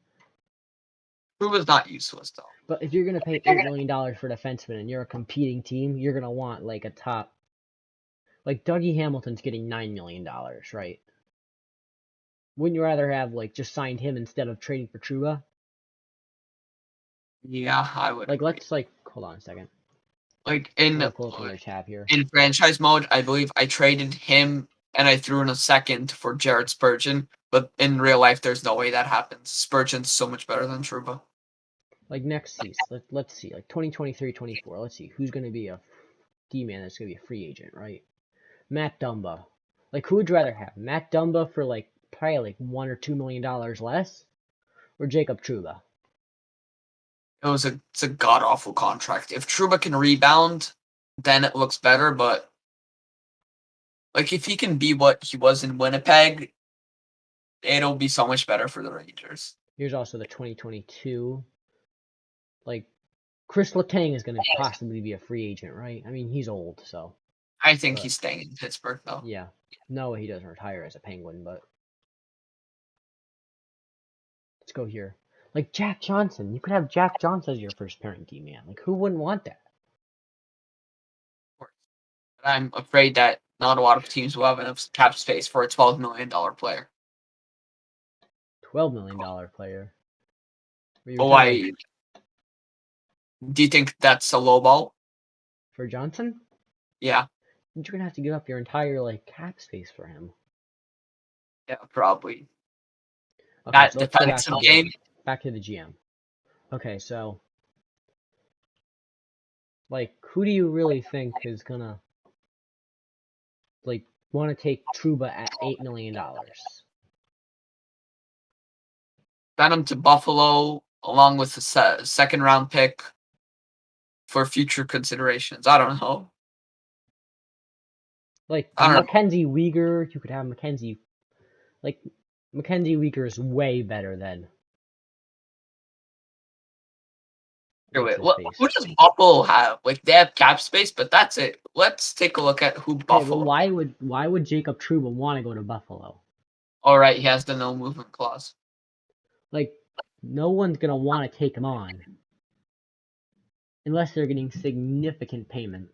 Trouba's not useless though. But if you're gonna pay $8 million for a defenseman and you're a competing team, you're gonna want like a top. Like Dougie Hamilton's getting $9 million, right? Wouldn't you rather have like just signed him instead of trading for Trouba? Yeah, I would Like agree. let's like hold on a second. Like I'm gonna pull up another tab here. in franchise mode, I believe I traded him and I threw in a second for Jared Spurgeon. But in real life, there's no way that happens. Spurgeon's so much better than Trouba. Like next season, let's see, like 2023-24. Let's see who's gonna be a D-man that's gonna be a free agent, right? Matt Dumba. Like who would you rather have? Matt Dumba for like probably like $1 or $2 million less, or Jacob Trouba? It's a god awful contract. If Trouba can rebound, then it looks better. But like if he can be what he was in Winnipeg, it'll be so much better for the Rangers. Here's also the 2022. Like Chris Letang is gonna possibly be a free agent, right? I mean he's old, so. I think But he's staying in Pittsburgh though. yeah, no, he doesn't retire as a Penguin, but let's go here. Like Jack Johnson, you could have Jack Johnson as your first pairing D man. Like who wouldn't want that? But I'm afraid that not a lot of teams will have enough cap space for a $12 million player. $12 million player. But why? Do you think that's a low ball? For Johnson? Yeah. You're gonna have to give up your entire like cap space for him. Yeah, probably. Okay, That so let's go back to defensive the game. back to the GM. Okay, so like who do you really think is gonna like want to take Trouba at $8 million? Send him to Buffalo along with a second round pick for future considerations. I don't know. Like I don't know. Mackenzie Weegar, you could have Mackenzie. Like Mackenzie Weegar is way better than. Wait, What's his who face? does Buffalo have? Like they have cap space, but that's it. Let's take a look at who Okay, but Buffalo. why would Jacob Trouba want to go to Buffalo? All right, he has the no movement clause. Like no one's gonna want to take him on unless they're getting significant payment.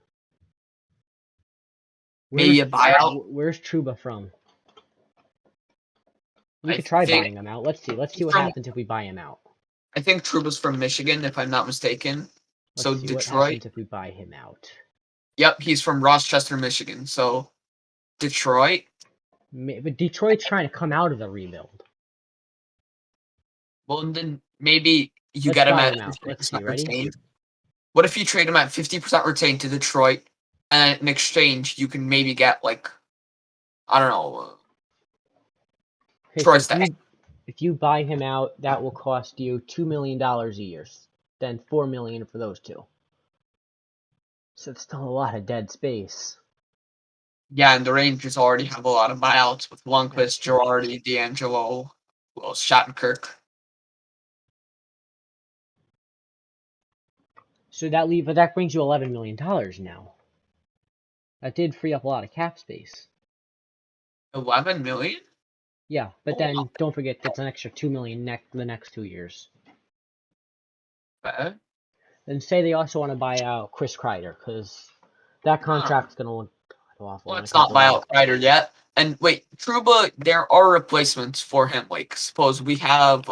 Maybe a buyout. Where's Trouba from? We I could try think buying him out. Let's see. Let's see what happens if we buy him out. I think Trouba's from Michigan, if I'm not mistaken. Let's So see what Detroit. happens if we buy him out. Yep, he's from Rochester, Michigan. So Detroit. But Detroit's trying to come out of the rebuild. Well, then maybe you Let's get him buy at him out. Let's see. 50% Ready? retained. What if you trade him at 50% retained to Detroit, and in exchange you can maybe get like, I don't know, Okay, Troy so if you buy him out, that will cost you $2 million a year. Then $4 million for those two. So it's still a lot of dead space. Yeah, and the Rangers already have a lot of buyouts with Lundqvist, Girardi, D'Angelo, well, Shattenkirk. So that brings you $11 million now. That did free up a lot of cap space. 11 million? Yeah, but then don't forget that's an extra $2 million the next 2 years. Okay. Then say they also want to buy out Chris Kreider because that contract's gonna look awful. Let's not buy out Kreider yet. And wait, Trouba, there are replacements for him. Like, suppose we have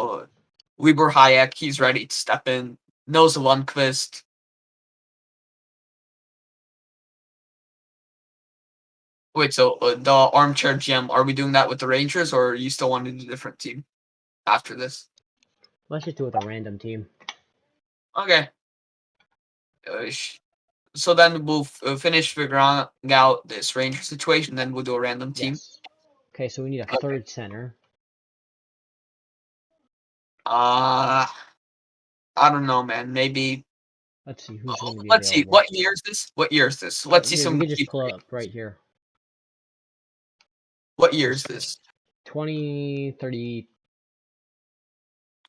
Lieber Hayek, he's ready to step in. Knows Lundqvist. Wait, so the armchair GM, are we doing that with the Rangers, or you still want to do a different team after this? Let's just do it with a random team. Okay. So then we'll finish figuring out this Ranger situation, then we'll do a random team. Yes. Okay, so we need a third center. I don't know, man. Maybe. Let's see who's going to be Let's see. available. What year is this? What year is this? Let's see some. We could just pull up right here. What year is this? 2030,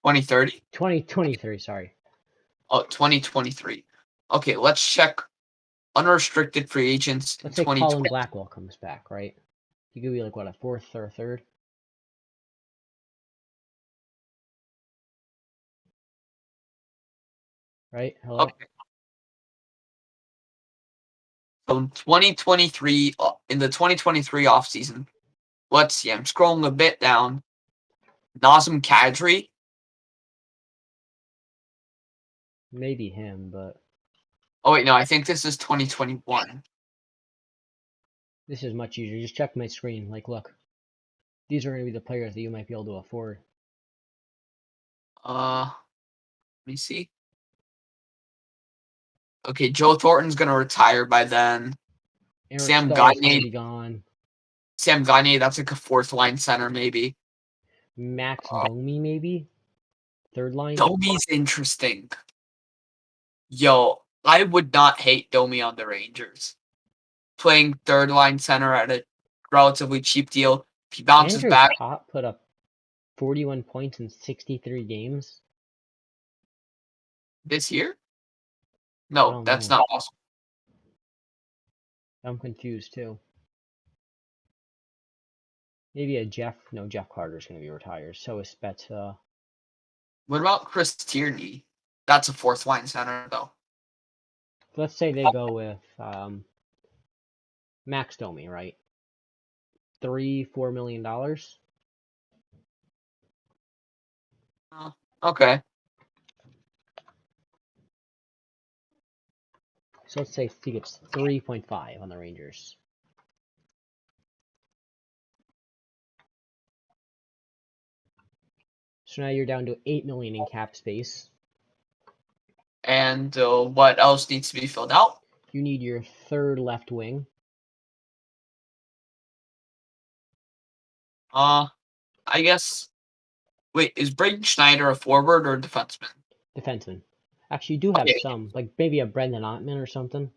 2030? 2023, sorry. Oh, 2023. Okay, let's check unrestricted free agents in Let's say Colin 2020. Blackwell comes back, right? He could be like, what, a fourth or a third? Right? Hello? Okay. So in 2023, in the 2023 offseason, let's see, I'm scrolling a bit down. Nazem Kadri. Maybe him, but Oh, wait, no, I think this is 2021. this is much easier. Just check my screen. Like, look. These are going to be the players that you might be able to afford. Let me see. Okay, Joe Thornton's going to retire by then. Eric Sam Stahl's going to Gagne. be gone. Sam Gagne, that's like a fourth line center, maybe. Max Domi, maybe? Third line? Domi's interesting. Yo, I would not hate Domi on the Rangers. Playing third line center at a relatively cheap deal. If he bounces Andrew back Pop put up 41 points in 63 games. this year, I no, don't that's know. not possible. I'm confused too. Maybe a Jeff. No, Jeff Carter's going to be retired. So is Spezza. What about Chris Tierney? That's a fourth line center, though. Let's say they go with Max Domi, right? $4 million. Okay. So let's say he gets 3.5 on the Rangers. So now you're down to 8 million in cap space. And what else needs to be filled out? You need your third left wing. I guess. Wait, is Braden Schneider a forward or a defenseman? Defenseman. Actually, you do have Okay. some, like maybe a Brendan Ottman or something.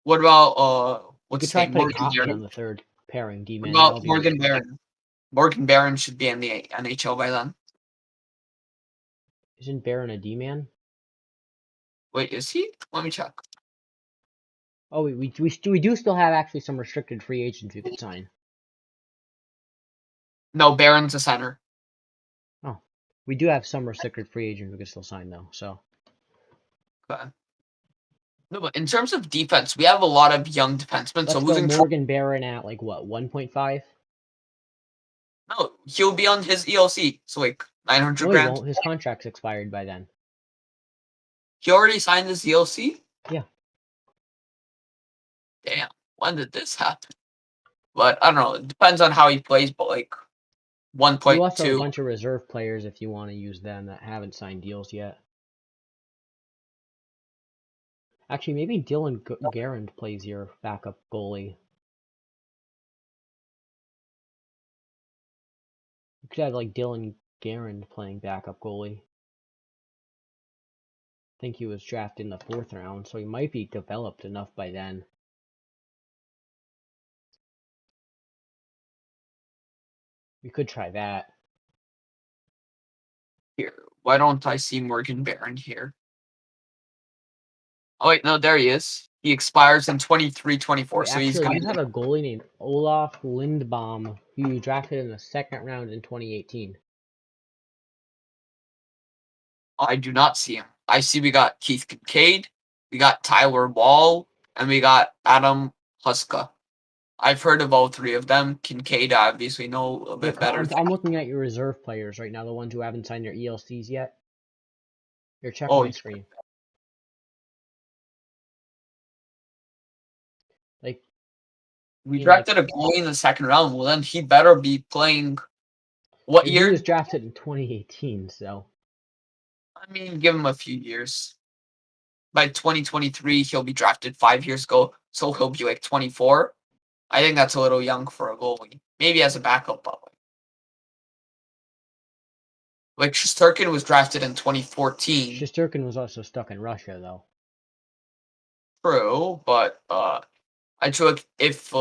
What about You what's could his try name? putting Morgan Ottman Barron. on the third pairing D What man. about Morgan Barron? Morgan Barron should be in the NHL by then. Isn't Barron a D man? Wait, is he? Let me check. Oh, we do still have actually some restricted free agents we could sign. No, Barron's a center. Oh, we do have some restricted free agents we could still sign though. So Okay. No, but in terms of defense, we have a lot of young defensemen. So let's go losing Morgan Barron at like what 1.5. no, he'll be on his ELC, so like 900 No, he grand. won't. His contract's expired by then. He already signed his ELC. Yeah. Damn, when did this happen? But I don't know. It depends on how he plays. But like You also have a 1.2. bunch of reserve players if you want to use them that haven't signed deals yet. Actually, maybe Dylan Garand plays your backup goalie. You could have like Dylan Garand playing backup goalie. I think he was drafted in the 4th round, so he might be developed enough by then. We could try that. Here, why don't I see Morgan Barron here? Oh wait, no, there he is. He expires in 23-24, Wait, so he's actually, gonna. you have a goalie named Olaf Lindbaum who you drafted in the 2nd round in 2018. I do not see him. I see we got Keith Kincaid, we got Tyler Wall, and we got Adam Huska. I've heard of all three of them. Kincaid, I obviously know a bit better. I'm looking at your reserve players right now, the ones who haven't signed their ELCs yet. Here, check Oh, my screen. Like, we in drafted a goalie in the 2nd round. Well, then he better be playing. What he year? was drafted in 2018, so I mean, give him a few years. By 2023, he'll be drafted 5 years ago, so he'll be like 24. I think that's a little young for a goalie. Maybe as a backup, but like Shesterkin was drafted in 2014. Shesterkin was also stuck in Russia, though. True, but I feel like if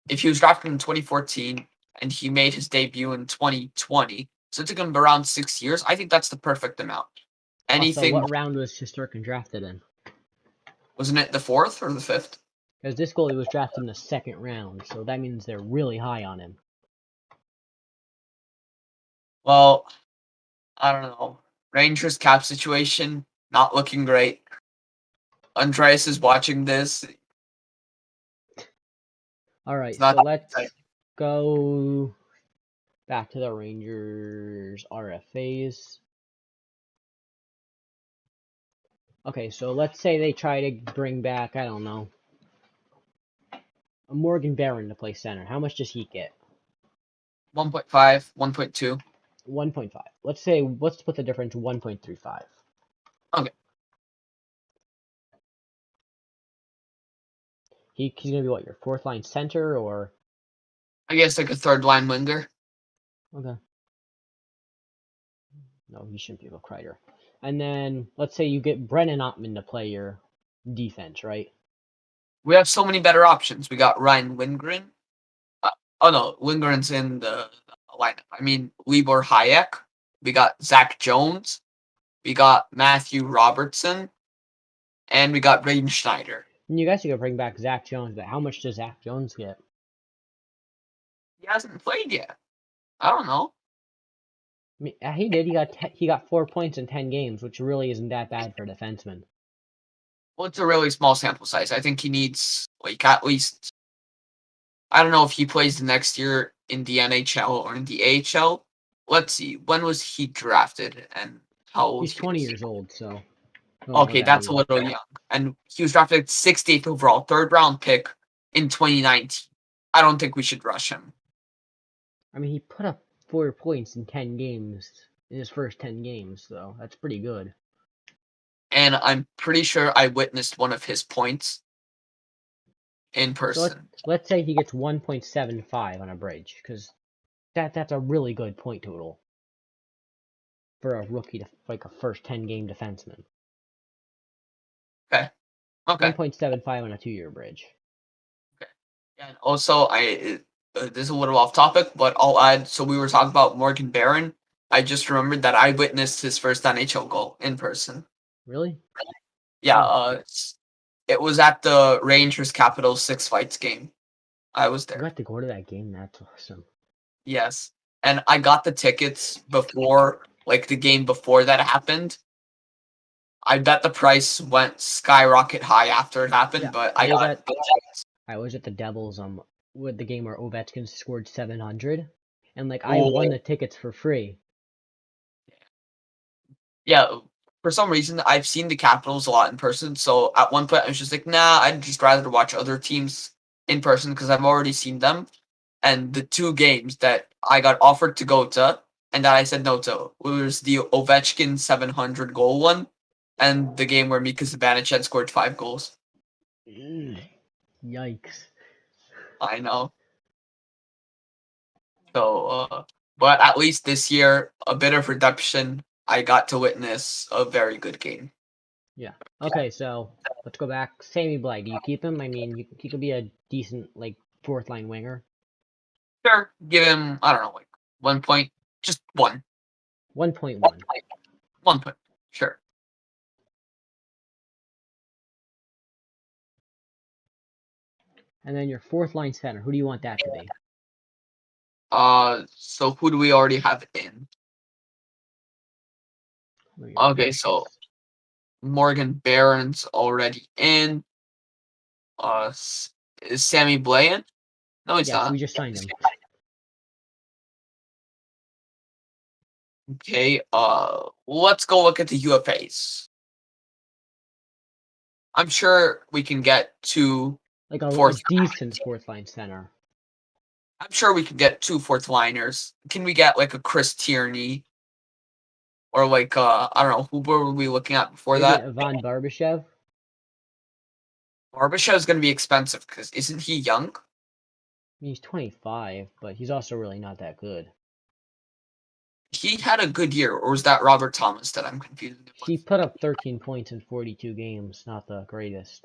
if he was drafted in 2014 and he made his debut in 2020, so it took him around 6 years, I think that's the perfect amount. Also, Anything, what round was Shesterkin drafted in? wasn't it the 4th or the 5th? Because this goalie was drafted in the 2nd round, so that means they're really high on him. Well, I don't know. Rangers cap situation, not looking great. Andreas is watching this. Alright, It's not so let's exciting. go back to the Rangers RFAs. Okay, so let's say they try to bring back, I don't know, a Morgan Barron to play center. How much does he get? 1.5, 1.2. 1.5. Let's put the difference 1.35. Okay. He's gonna be what, your 4th line center or I guess like a third line winger. okay. No, he shouldn't be a Kreider. And then let's say you get Brennan Ottman to play your defense, right? We have so many better options. We got Ryan Lindgren. Oh no, Lindgren's in the lineup. I mean, Libor Hayek. We got Zach Jones. We got Matthew Robertson. And we got Braden Schneider. And you guys could bring back Zach Jones, but how much does Zach Jones get? He hasn't played yet. I don't know. I mean, he did. He got 4 points in 10 games, which really isn't that bad for a defenseman. Well, it's a really small sample size. I think he needs like at least. I don't know if he plays the next year in the NHL or in the AHL. Let's see. When was he drafted and how old He's he 20 is? years old, so Okay, that's a little young. And he was drafted 68th overall, 3rd-round pick in 2019. I don't think we should rush him. I mean, he put up 4 points in 10 games in his first 10 games, so that's pretty good. And I'm pretty sure I witnessed one of his points in So person. let's say he gets 1.75 on a bridge, because that's a really good point total for a rookie, like a first 10 game defenseman. Okay. 1.75 on a 2-year bridge. Okay. And also, this is a little off topic, but I'll add. So we were talking about Morgan Barron. I just remembered that I witnessed his first NHL goal in person. Really? Yeah. Oh. It was at the Rangers Capitals 6 Fights game. I was You there. got to go to that game. That's awesome. Yes. And I got the tickets before, like the game before that happened. I bet the price went skyrocket high after it happened, Yeah, but I got the tickets. I was at the Devils with the game where Ovechkin scored 700, and like I Oh, won the tickets for free. yeah. For some reason, I've seen the Capitals a lot in person. So at one point, I was just like, nah, I'd just rather watch other teams in person because I've already seen them. And the 2 games that I got offered to go to and that I said no to was the Ovechkin 700 goal one and the game where Mika Zibanejad scored 5 goals. Yikes. I know. So, but at least this year, a bit of redemption. I got to witness a very good game. Yeah. Okay, so let's go back. Sammy Blais, do you keep him? I mean, he could be a decent like 4th line winger. Sure, give him, I don't know, like 1 point, just 1. 1.1. 1 point, sure. And then your 4th line center, who do you want that to be? So who do we already have in? Okay, so Morgan Barron's already in. Is Sammy Blais in? No, he's Yes, not. we just signed him. Okay, let's go look at the UFAs. I'm sure we can get 2 Like a fourth. decent 4th line center. I'm sure we could get 2 fourth liners. Can we get like a Chris Tierney? Or like I don't know, who were we looking at before Maybe that? Ivan Barbashev. Barbashev is going to be expensive because isn't he young? I mean, he's 25, but he's also really not that good. He had a good year, or was that Robert Thomas that I'm confusing? He put up 13 points in 42 games. Not the greatest.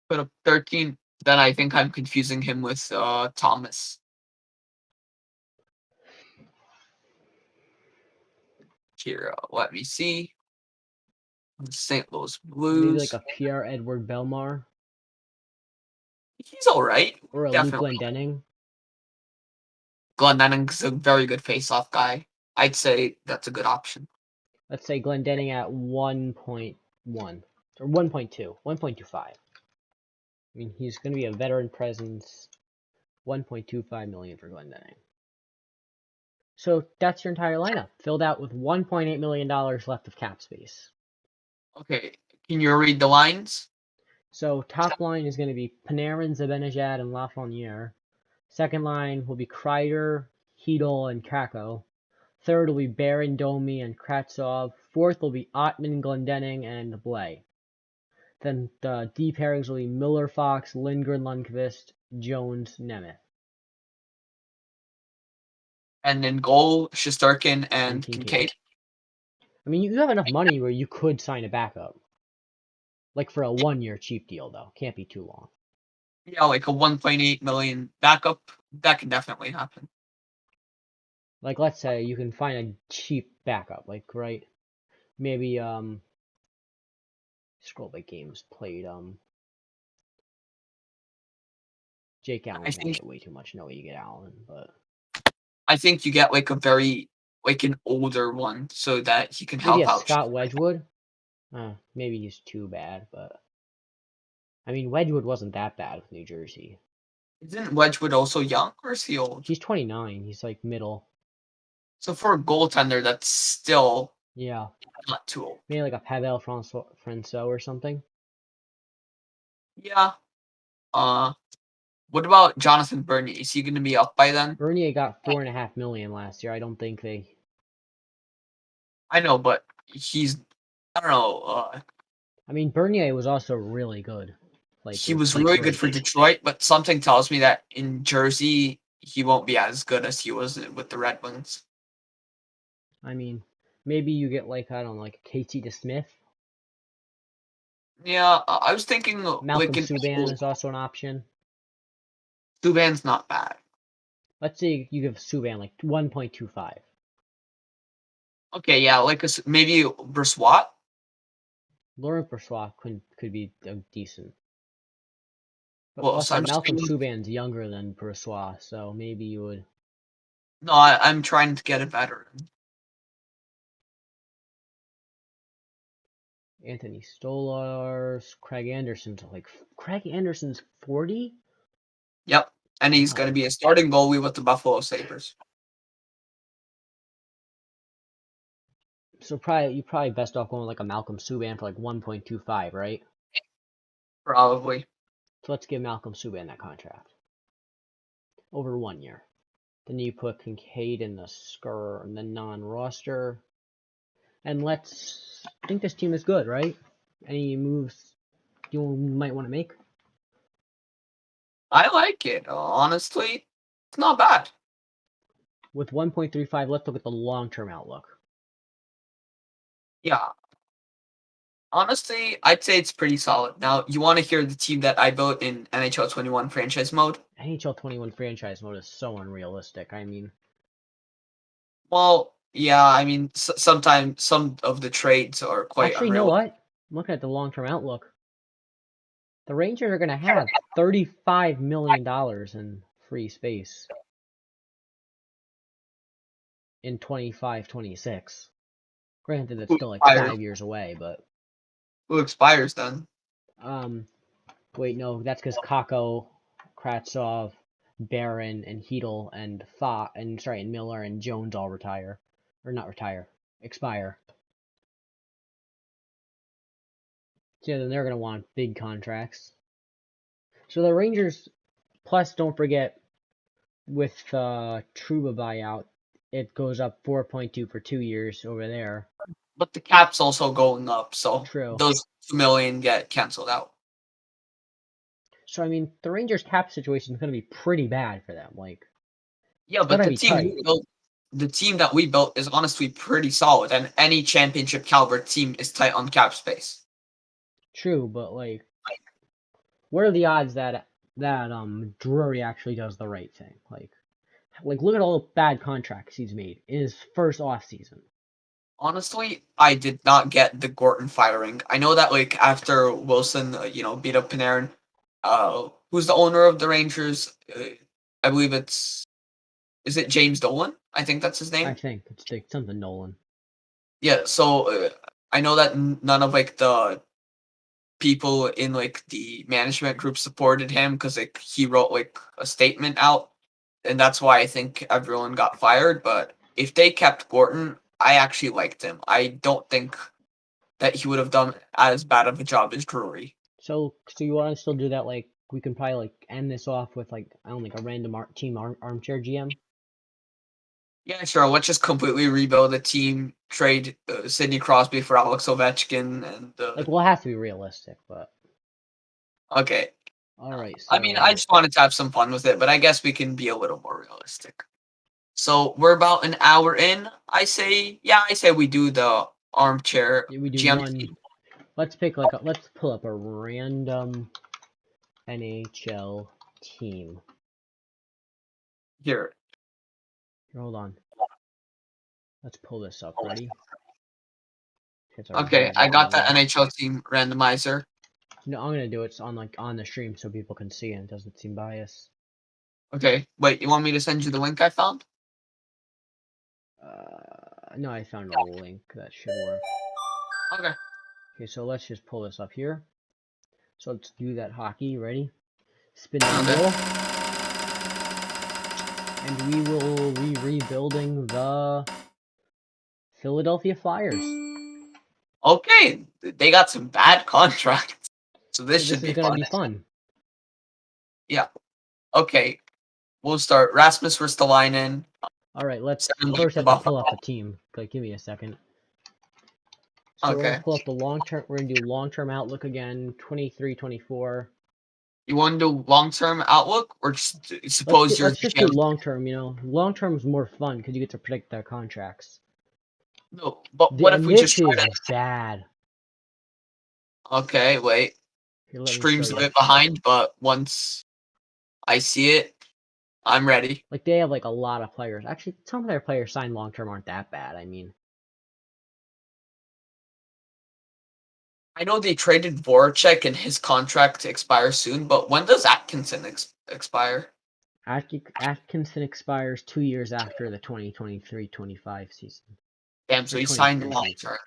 Put up 13. Then I think I'm confusing him with Thomas. Here, let me see. St. Louis Maybe like Blues. a Pierre-Edouard Bellemare He's all right. or a Luke Definitely. Glendening. Glendenning's a very good face-off guy. I'd say that's a good option. Let's say Glendening at 1.1 or 1.2, 1.25. I mean, he's going to be a veteran presence. 1.25 million for Glendening. So that's your entire lineup, filled out with $1.8 million left of cap space. Okay, can you read the lines? So top line is going to be Panarin, Zibanejad, and Lafreniere. Second line will be Kreider, Hedel, and Kako. Third will be Barron, Domi, and Kravtsov. Fourth will be Ottman, Glendening, and Blais. Then the D pairings will be Miller, Fox, Lindgren, Lundqvist, Jones, Nemeth. And in goal, Shesterkin and Kincaid. Kincaid. I mean, you have enough money where you could sign a backup. Like for a 1-year cheap deal, though. Can't be too long. Yeah, like a 1.8 million backup. That can definitely happen. Like, let's say you can find a cheap backup. Like, right? Maybe, scroll by games played, Jake Allen's gonna get way too much. No way you get Allen, but I think you get like an older one so that he can maybe help a out. Scott Wedgwood. Maybe he's too bad, but I mean Wedgwood wasn't that bad with New Jersey. Isn't Wedgwood also young or is he old? He's 29. He's like middle. So for a goaltender, that's still Yeah, not too old. maybe like a Pavel Francois or something. Yeah. What about Jonathan Bernier? Is he going to be up by then? Bernier got $4.5 million last year. I don't think they. I know, but he's I don't know. I mean Bernier was also really good. Like He was really good for Detroit, but something tells me that in Jersey he won't be as good as he was with the Red Wings. I mean, maybe you get like I don't know, like Casey DeSmith. Yeah, I was thinking Malcolm Subban is also an option. Subban's not bad. Let's say you give Subban like 1.25. Okay, yeah, like maybe Brossoit. Laurent Brossoit could be decent. But Well, so also I'm just Malcolm thinking, Subban's younger than Brossoit, so maybe you would. no, I'm trying to get a veteran. Anthony Stolarz, Craig Anderson's like Craig Anderson's 40. Yep, and he's Wow. going to be a starting goalie with the Buffalo Sabres. So you probably best off going with like a Malcolm Subban for like 1.25, right? Probably. So let's give Malcolm Subban that contract over 1 year. Then you put Kincaid in the non-roster, and I think this team is good, right? Any moves you might want to make? I like it. Honestly, it's not bad. With 1.35, let's look at the long-term outlook. Yeah. Honestly, I'd say it's pretty solid. Now, you want to hear the team that I built in NHL 21 franchise mode? NHL 21 franchise mode is so unrealistic. I mean, Well, yeah, I mean, sometimes some of the trades are quite actually, you know unreal. what? I'm looking at the long-term outlook. The Rangers are going to have $35 million in free space in 25-26. Granted, it's Who still like expires? 5 years away, but Who expires then? wait, no, that's because Kako, Kravtsov, Barron, and Hedel and and Miller and Jones all retire, or not retire, expire. So then they're gonna want big contracts. So the Rangers, plus don't forget with Trouba buyout, it goes up 4.2 for 2 years over there. But the cap's also going up, so True. those 2 million get canceled out. So I mean, the Rangers cap situation is gonna be pretty bad for them. Like, Yeah, but gonna be tight. the team that we built is honestly pretty solid, and any championship caliber team is tight on cap space. True, but like, what are the odds that that Drury actually does the right thing. Like look at all the bad contracts he's made in his first off season. Honestly, I did not get the Gorton firing. I know that like after Wilson, beat up Panarin, who's the owner of the Rangers? I believe is it James Dolan? I think that's his I name. think it's like something Nolan. Yeah, so I know that none of like the people in like the management group supported him because like he wrote like a statement out, and that's why I think everyone got fired. But if they kept Gorton, I actually liked him. I don't think that he would have done as bad of a job as Drury. So you want to still do that? Like we can probably like end this off with like I don't know, like a random team armchair GM. Yeah, sure. Let's just completely rebuild the team. Trade Sidney Crosby for Alex Ovechkin, and Like we'll have to be realistic, but okay. all right. I mean, I So just wanted to have some fun with it, but I guess we can be a little more realistic. So we're about an hour in. I say we do the armchair we do GM one. team. Let's let's pull up a random NHL team. Here. Here, hold on. Let's pull this up. Ready? It's our Okay, I budget got the menu. NHL team randomizer. No, I'm gonna do it on on the stream so people can see and it doesn't seem biased. Okay, wait, you want me to send you the link I found? No, I found a link that should work. Okay. Okay, so let's just pull this up here. So let's do that hockey. Ready? Spin the wheel. And we will be rebuilding the Philadelphia Flyers. Okay, they got some bad contracts, so So this this should is be gonna fun. be fun. Yeah. Okay, we'll start. Rasmus Ristolainen. Alright, let's 7 games first for have to pull Buffalo. up the team. Like, give me a second. So we're gonna Okay. pull up the long term. We're gonna do long term outlook again. 23, 24. You want to do long-term outlook, or just suppose you're Let's the just do GM? long term. Long term is more fun because you get to predict their contracts. No, but what if And we just this try is to? bad. Okay, wait. Here, let me show Stream's a you. bit behind, but once I see it, I'm ready. Like they have like a lot of players. Actually, some of their players signed long term aren't that bad. I mean, I know they traded Voracek and his contract expires soon, but when does Atkinson expire? Atkinson expires 2 years after the 2023-25 season. Damn, Or so he signed 23, long 24. term.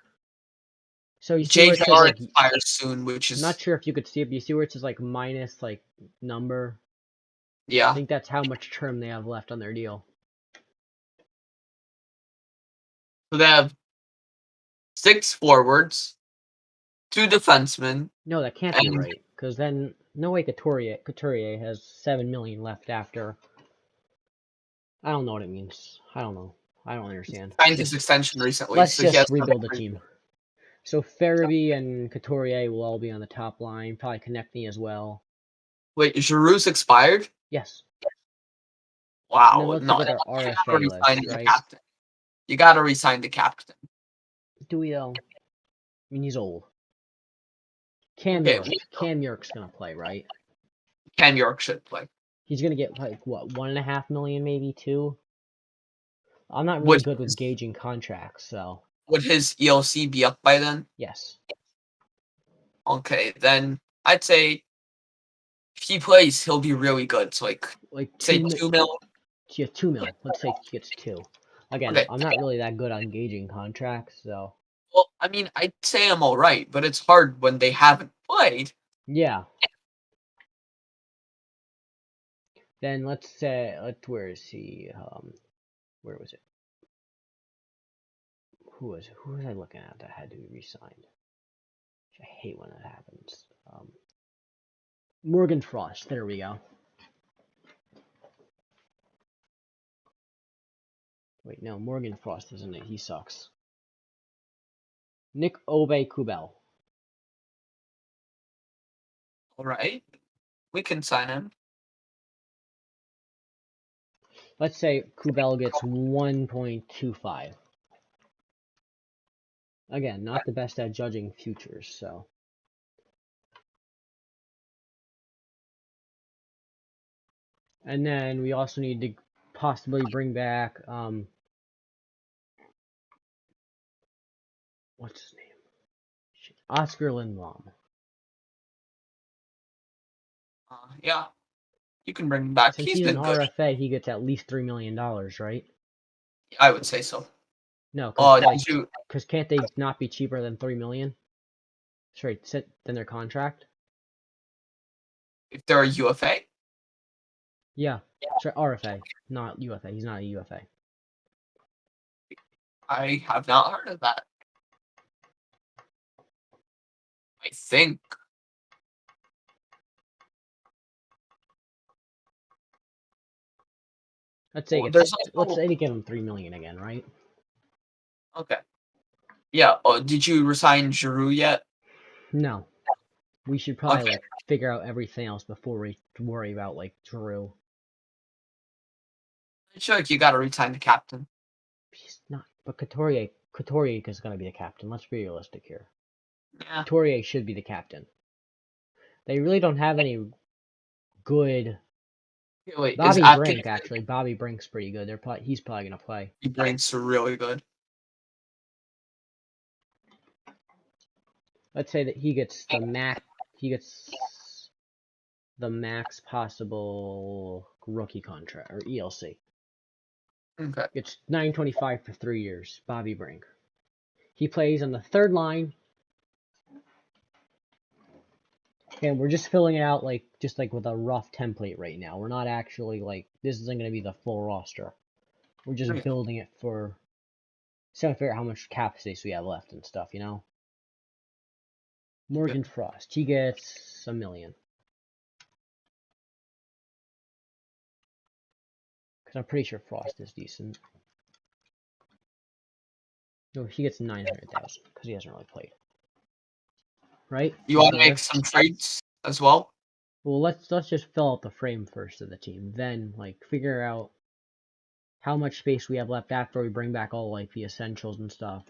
So you see where it says JVR like, expires soon, which I'm is not sure if you could see it, but you see where it says like minus like number. I yeah. think that's how much term they have left on their deal. So they have 6 forwards, 2 defensemen, No, that can't be and right. Because then, no way Couturier has 7 million left after. I don't know what it means. I don't know. I don't understand. signed his extension recently, Let's so he just has rebuild the another. team. So Farabee and Couturier will all be on the top line. Probably Konechny as well. Wait, Giroux's expired? Yes. And then Wow, let's no, look at our you gotta RFA resign list, the right? captain. You gotta resign the captain. Do we though? I mean, he's old. Cam Okay, York. Cam York's gonna play, right? Ken York should play. He's gonna get like what, 1.5 million, maybe 2. I'm not really Would good with gauging contracts, so would his ELC be up by then? yes. Okay, then I'd say if he plays, he'll be really good. So like, Like say 2 mil. yeah, 2 mil. Let's say he gets 2. Again, Okay. I'm not really that good on gauging contracts, so Well, I mean, I'd say I'm all right, but it's hard when they haven't played. yeah. Then where is he? Where was it? Who was I looking at that had to be re-signed? I hate when that happens. Morgan Frost. There we go. Wait, no, Morgan Frost isn't it? He sucks. Nick Kubel. All right, we can sign him. Let's say Kubel gets 1.25. Again, not the best at judging futures, so And then we also need to possibly bring back what's his name? Shit. Oscar Lindblom. Yeah, you can bring him back. Since He's he's an been good. RFA, he gets at least $3 million, right? I would say so. No, because Did you? can't they not be cheaper than $3 million? Sorry, than their contract? If they're a UFA? Yeah, sorry, RFA, not UFA. He's not a UFA. I have not heard of that. I think. Let's say There's let's also say they give him $3 million again, right? okay. Yeah. Did you resign Giroux yet? No, we should probably Okay. like figure out everything else before we worry about like Drew. I feel like you got to resign the captain. He's not, but Couturier is gonna be the captain. Let's be realistic here. Yeah. Couturier should be the captain. They really don't have any good. Wait, is Bobby Atkins? Brink actually. Bobby Brink's pretty good. He's probably gonna play. He brings really good. Let's say that he gets the max. He gets the max possible rookie contract or ELC. Okay. It's $925 for 3 years. Bobby Brink. He plays on the third line. And we're just filling it out just with a rough template right now. We're not actually this isn't gonna be the full roster. We're just Okay. building it for trying to figure out how much cap space we have left and stuff, Morgan Frost, he gets $1 million. Because I'm pretty sure Frost is decent. No, he gets 900,000 because he hasn't really played. Right? You want to make some trades as well? Well, let's just fill out the frame first of the team. Then figure out how much space we have left after we bring back all the essentials and stuff.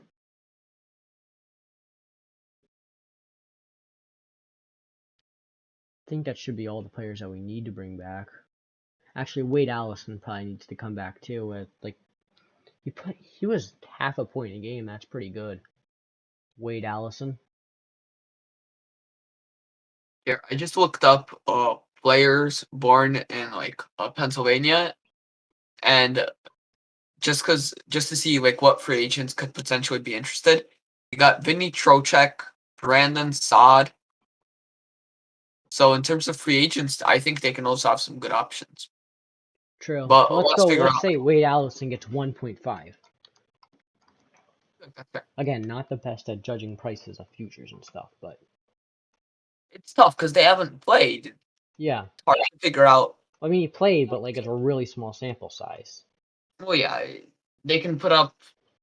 I think that should be all the players that we need to bring back. Actually, Wade Allison probably needs to come back too. With he was half a point a game. That's pretty good. Wade Allison. Here, I just looked up players born in Pennsylvania, and just to see what free agents could potentially be interested. You got Vinny Trocheck, Brandon Saad. So in terms of free agents, I think they can also have some good options. True. But So let's let's go. figure Let's out. say Wade Allison gets 1.5. Okay. Again, not the best at judging prices of futures and stuff, but It's tough because they haven't played. yeah. It's hard to figure out. I mean, he played, but it's a really small sample size. Well, yeah, they can put up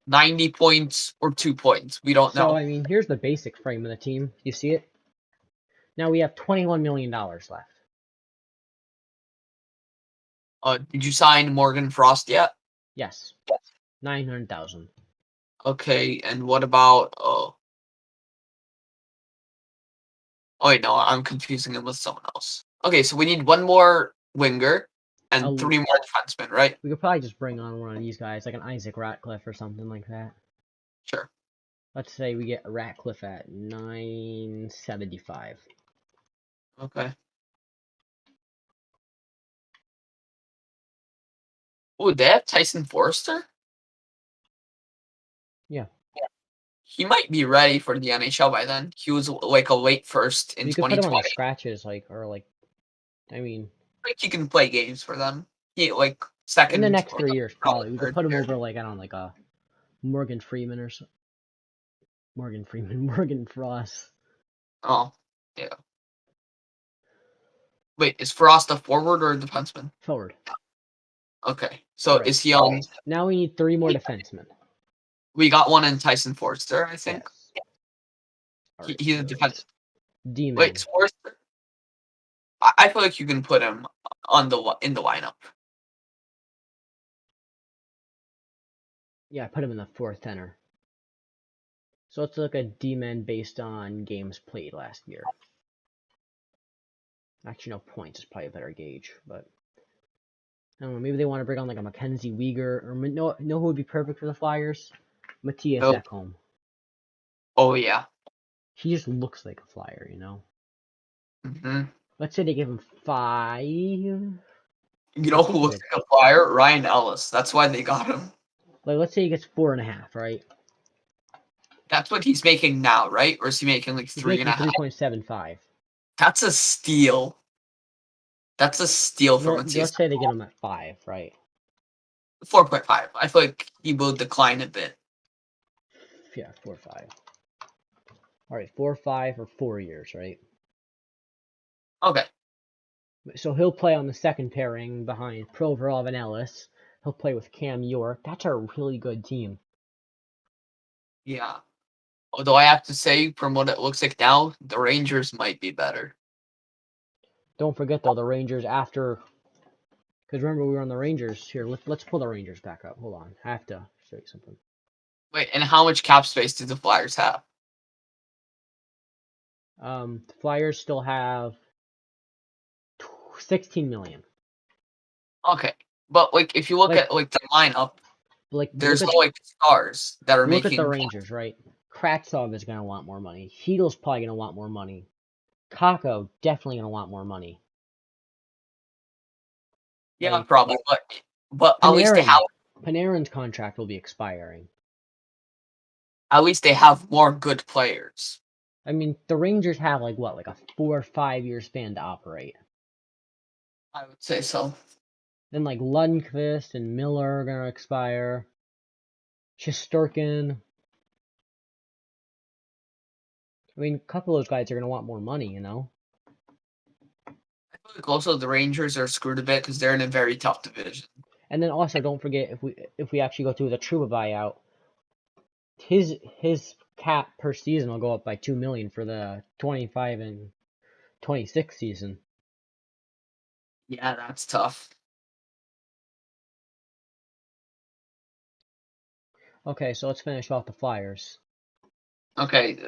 90 points or 2 points. We don't So know. I mean, here's the basic frame of the team. You see it? Now we have $21 million left. Did you sign Morgan Frost yet? Yes. 900,000. Okay, and what about oh wait, no, I'm confusing him with someone else. Okay, so we need one more winger and 3 more defensemen, right? We could probably just bring on one of these guys, like an Isaac Ratcliffe or something like that. Sure. Let's say we get Ratcliffe at 975. Okay. Oh, they have Tyson Forster? Yeah. He might be ready for the NHL by then. He was a late first in We could put him on the 2020. scratches, I mean, He can play games for them. He in the second next or 3 years, probably probably. We could third put him year. over, I don't know, a Morgan Freeman or Morgan Freeman, Morgan Frost. Oh, yeah. Wait, is Frost a forward or a defenseman? Forward. Okay, so Right. is he on? Now we need 3 more defensemen. We got one in Tyson Forster, I think. Yes. All He, right, he's a so defense. D-man. Wait, is Forster? I feel like you can put him in the lineup. Yeah, I put him in the fourth tenor. So let's look at D-men based on games played last year. Actually, no, points is probably a better gauge, but I don't know, maybe they want to bring on like a Mackenzie Weegar, or know who would be perfect for the Flyers? Matthias Nope. Ekholm. Oh yeah. He just looks like a Flyer, you know. Hmm. Let's say they give him 5. You know Let's who see, looks like a Flyer? Ryan Ellis. That's why they got him. like let's say he gets 4.5, right? That's what he's making now, right? Or is he making like He's three and making a half? 3.75. That's a steal. That's a steal from Let's Matthias. say they get him at 5, right? 4.5. I feel like he will decline a bit. Yeah, 4 5. All right, 4 5 or 4 years, right? Okay. So he'll play on the second pairing behind Provorov and Ellis. He'll play with Cam York. That's a really good team. Yeah. Although I have to say, from what it looks like now, the Rangers might be better. Don't forget though, the Rangers after, because remember we were on the Rangers here. Let's pull the Rangers back up. Hold on, I have to show you something. Wait, and how much cap space do the Flyers have? The Flyers still have 16 million. Okay. But like if you look Like, at like the lineup, like there's no like stars that are look at the making. Rangers, right? Kravtsov is gonna want more money. Heedle's probably gonna want more money. Kako definitely gonna want more money. Yeah, Like probably. But at least Panarin's contract will be expiring. they have more good players. I mean, the Rangers have like what, like a 4 or 5 year span to operate. I would say so. Then like Lundqvist and Miller are gonna expire. Shesterkin. I mean, a couple of those guys are gonna want more money, you know. I feel like also the Rangers are screwed a bit because they're in a very tough division. And then also don't forget if we actually go through the Trouba buyout, his cap per season will go up by 2 million for the 25 and 26 season. Yeah, that's tough. Okay, so let's finish off the Flyers. Okay,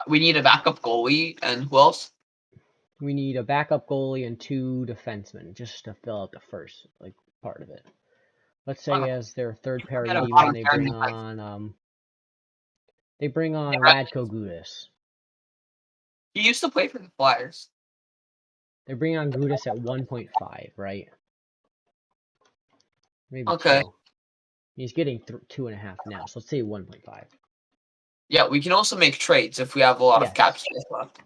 we need a backup goalie and who else? We need a backup goalie and 2 defensemen just to fill out the first like part of it. Let's say as their third pair Get a even bottom they pairing bring on Radko Gudas. He used to play for the Flyers. They bring on Gudas at 1.5, right? Maybe Okay. 2. He's getting 2.5 now, so let's say 1.5. Yeah, we can also make trades if we have a lot of cap space left.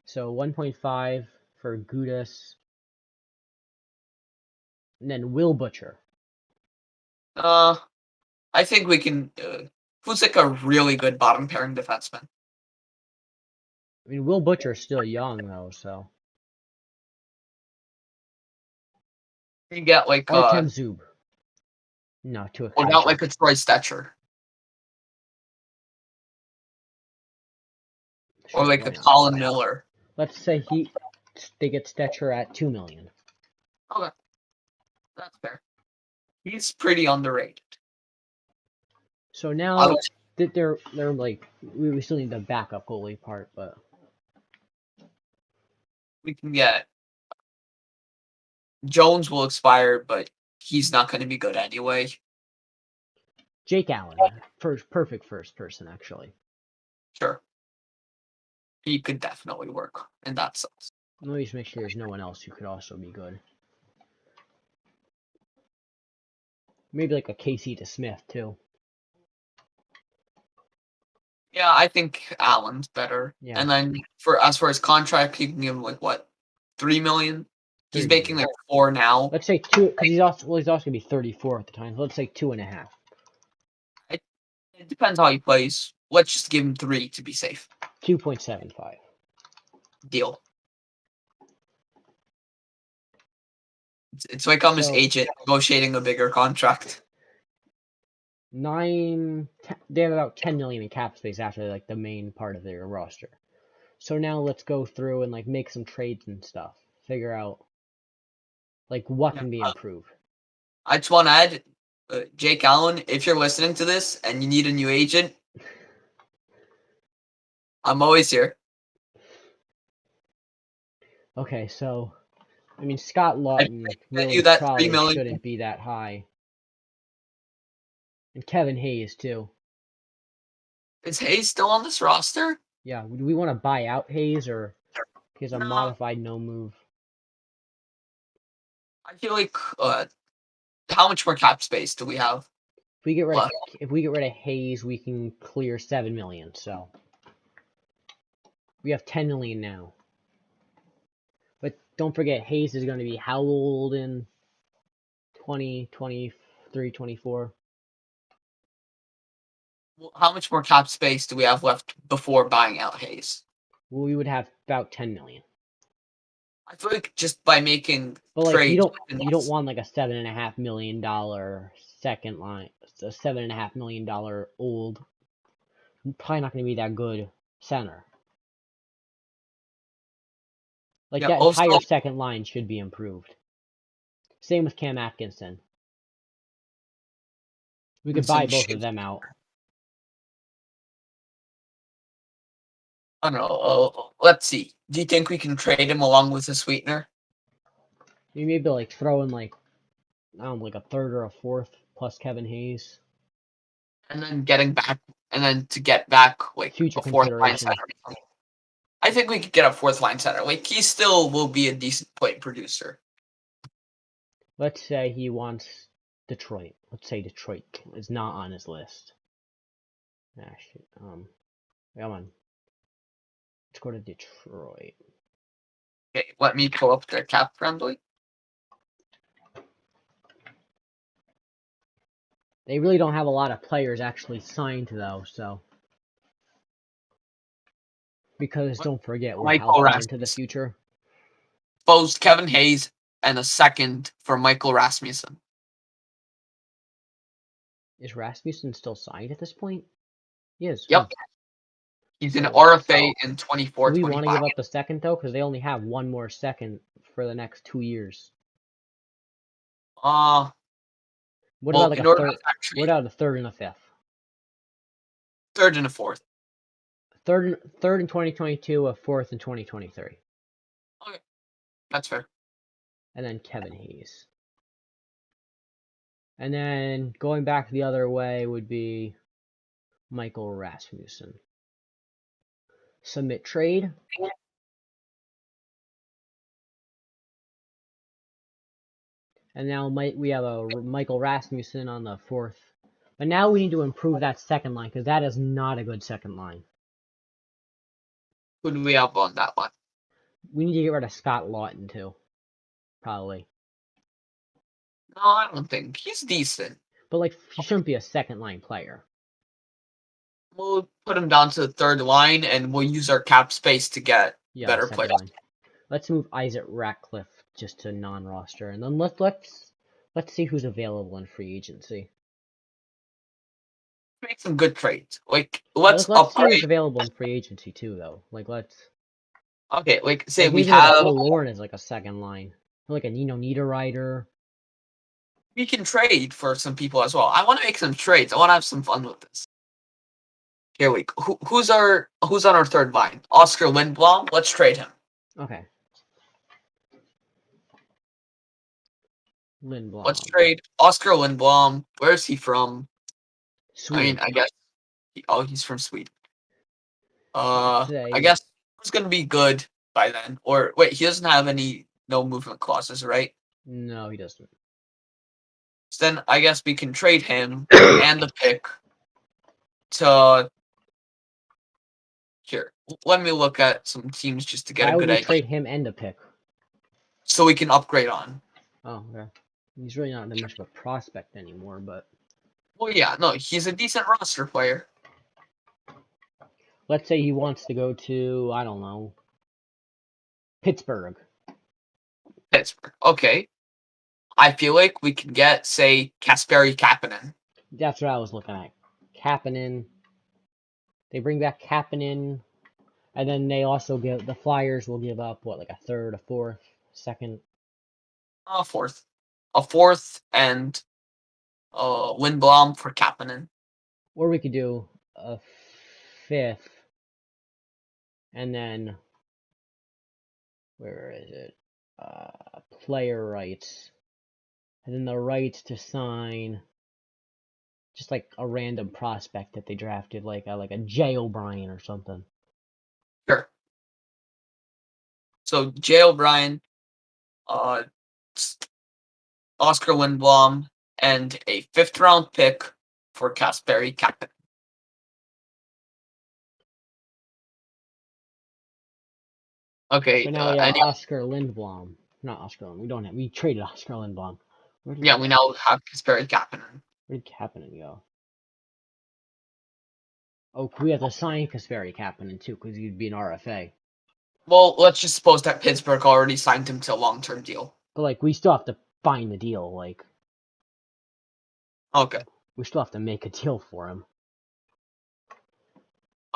So 1.5 for Gudas. And then Will Butcher. I think we can. Who's like a really good bottom pairing defenseman? I mean, Will Butcher's still young though, so. You get like Artem Zub. No, too what expensive. about like a Troy Stetcher? Sure, Or like why a not? Colin Miller. Let's say they get Stetcher at 2 million. Okay, that's fair. He's pretty underrated. So now they're like we still need the backup goalie part, but We can get Jones will expire, but he's not going to be good anyway. Jake Allen, perfect first person actually. Sure, he could definitely work in that sense. Let me just make sure there's no one else who could also be good. Maybe like a Casey DeSmith too. Yeah, I think Allen's better. Yeah. And then as for his contract, you can give him like what, 3 million? He's 3 making million. like 4 now. Let's say 2, because he's also gonna be 34 at the time. So let's say 2.5. It depends how he plays. Let's just give him 3 to be safe. 2.75. Deal. It's like I'm his agent negotiating a bigger contract. They have about 10 million in cap space after like the main part of their roster. So now let's go through and like make some trades and stuff. Figure out like what can be improved. I just want to add, Jake Allen, if you're listening to this and you need a new agent, I'm always here. Okay, so I mean, Scott Lawton bet really you that 3 probably million. shouldn't be that high. And Kevin Hayes, too. Is Hayes still on this roster? Yeah, do we want to buy out Hayes or he's a No, modified no move? I feel like how much more cap space do we have If we get rid of left? Hayes, we can clear 7 million. So we have 10 million now. But don't forget, Hayes is going to be how old in 2023, 24? How much more cap space do we have left before buying out Hayes? Well, we would have about 10 million. I feel like just by making But like trades, you don't want like a $7.5 million second line, a $7.5 million old, probably not going to be that good center. Like yeah. that Also, entire second line should be improved. Same with Cam Atkinson. We could buy both of them out. I don't know. Let's see. Do you think we can trade him along with a sweetener? You maybe like throw in like I don't know, like a third or a fourth plus Kevin Hayes. And then getting back, and then to get back like Future a fourth line consideration. center. I think we could get a fourth line center. Like he still will be a decent point producer. Let's say he wants Detroit. Let's say Detroit is not on his list. Actually, come on. Let's go to Detroit. Okay, let me pull up their cap friendly. They really don't have a lot of players actually signed though, so because don't forget we're how Michael far into the Rasmussen. future. Both Kevin Hayes and a second for Michael Rasmussen. Is Rasmussen still signed at this point? He is. Yep. He's an So RFA in do 24, we want to 25. give up the second though? Because they only have one more second for the next 2 years. What Well, about like in a order third? to actually What about a third and a fifth? third and a fourth. Third in 2022, a fourth in 2023, Okay, that's fair. and then Kevin Hayes. And then going back the other way would be Michael Rasmussen. Submit trade. And now we have a Michael Rasmussen on the fourth. But now we need to improve that second line because that is not a good second line. Who do we have on that one? We need to get rid of Scott Lawton too. Probably. No, I don't think. He's decent. But like he shouldn't be a second line player. We'll put him down to the third line, and we'll use our cap space to get better second players. line. Let's move Isaac Ratcliffe just to non-roster, and then let's see who's available in free agency. Make some good trades. Like let's Let's see who's upgrade. available in free agency too, though. Like Okay, like say we maybe like a have. Killorn as like a second line, or like a Niederreiter. We can trade for some people as well. I want to make some trades. I want to have some fun with this. Here we go. Who's on our third line? Oscar Lindblom. Let's trade him. Okay. Lindblom. Let's trade Oscar Lindblom. Where is he from? Sweden. I mean, I guess. He's from Sweden. Say, I guess he's gonna be good by then. Or wait, he doesn't have any no movement clauses, right? no, he doesn't. So then I guess we can trade him and the pick to here. Let me look at some teams just to get Why a would good we idea. trade him and a pick? So we can upgrade on. Oh, okay. He's really not that much of a prospect anymore, but Well, yeah, no, he's a decent roster player. let's say he wants to go to, I don't know, Pittsburgh. Pittsburgh. Okay. I feel like we can get, say, Kasperi Kapanen. That's what I was looking at. Kapanen. They bring back Kapanen, and then they also give the Flyers will give up what, like a third, a fourth, second. A fourth. A fourth and Lindblom for Kapanen. Or we could do a fifth, and then where is it? player rights, and then the rights to sign just like a random prospect that they drafted, like a Jay O'Brien or something. Sure. So Jay O'Brien, uh, Oscar Lindblom, and a 5th-round pick for Kasperi Kapanen. Okay. But now we have Oscar Lindblom. Not Oscar Lindblom. We traded Oscar Lindblom. Yeah, we now have Kasperi Kapanen. Where did Kapanen go? Oh, we have to sign Kasperi Kapanen too, because he'd be an RFA. Well, let's just suppose that Pittsburgh already signed him to a long-term deal. But like, we still have to find the deal. Like, okay, we still have to make a deal for him.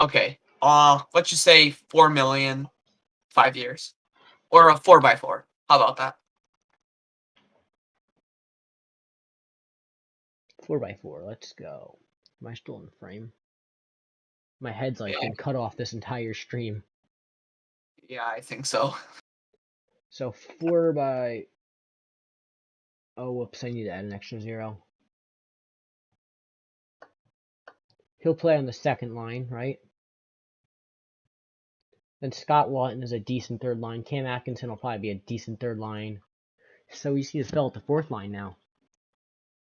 Okay. Let's just say $4 million, 5 years, or a 4x4. How about that? 4x4. Let's go. Am I still in frame? My head's like been cut off this entire stream. Yeah, I think so. So 4 by. Oh, whoops! I need to add an extra 0. He'll play on the second line, right? Then Scott Lawton is a decent third line. Cam Atkinson will probably be a decent third line. So we see us fill at the fourth line now.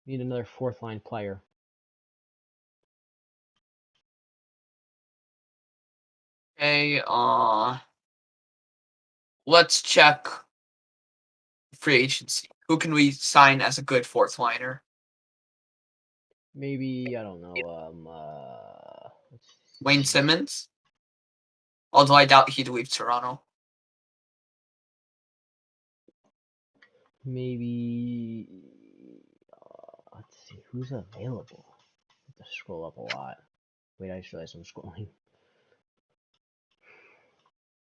Need another fourth line player. Okay, let's check free agency. Who can we sign as a good 4th liner? Maybe, I don't know, Wayne Simmons? Although I doubt he'd leave Toronto. maybe, let's see, who's available? I have to scroll up a lot. Wait, I just realized I'm scrolling.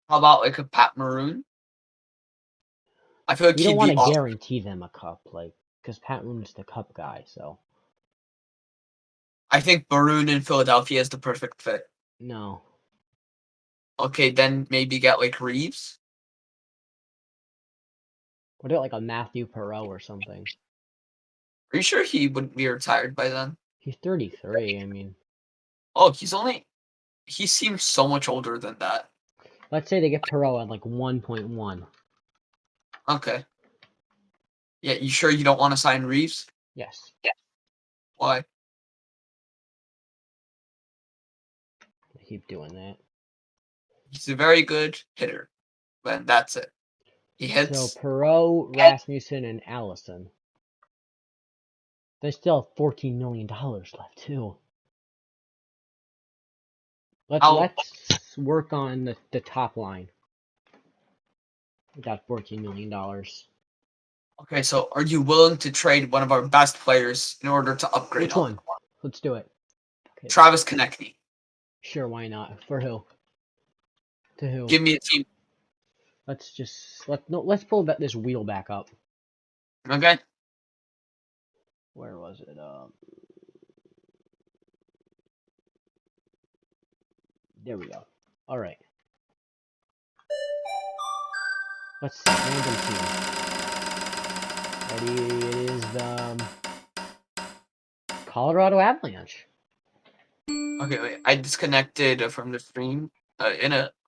How about like a Pat Maroon? I feel like We don't he'd want be to awesome. guarantee them a cup, like, because Pat Maroon's the cup guy, so. I think Maroon in Philadelphia is the perfect fit. No. Okay, then maybe get like Reeves. What about like a Matthew Perreault or something? Are you sure he wouldn't be retired by then? He's 33, I mean. Oh, he seems so much older than that. Let's say they get Perreault at like 1.1. Okay. Yeah, you sure you don't want to sign Reeves? Yes. Yeah. Why? I keep doing that. He's a very good hitter. But that's it. He hits. So Perreault, Rasmussen, and Allison. They still have $14 million left too. Let's work on the top line. We got $14 million. Okay, so are you willing to trade one of our best players in order to upgrade? Which one? Let's do it. Okay. Travis Konecny. Sure, why not? For who? To who? Give me a team. Let's pull this wheel back up. Okay. Where was it? There we go. All right. Let's see. Random team. Ready? It is the Colorado Avalanche. Okay, wait. I disconnected from the stream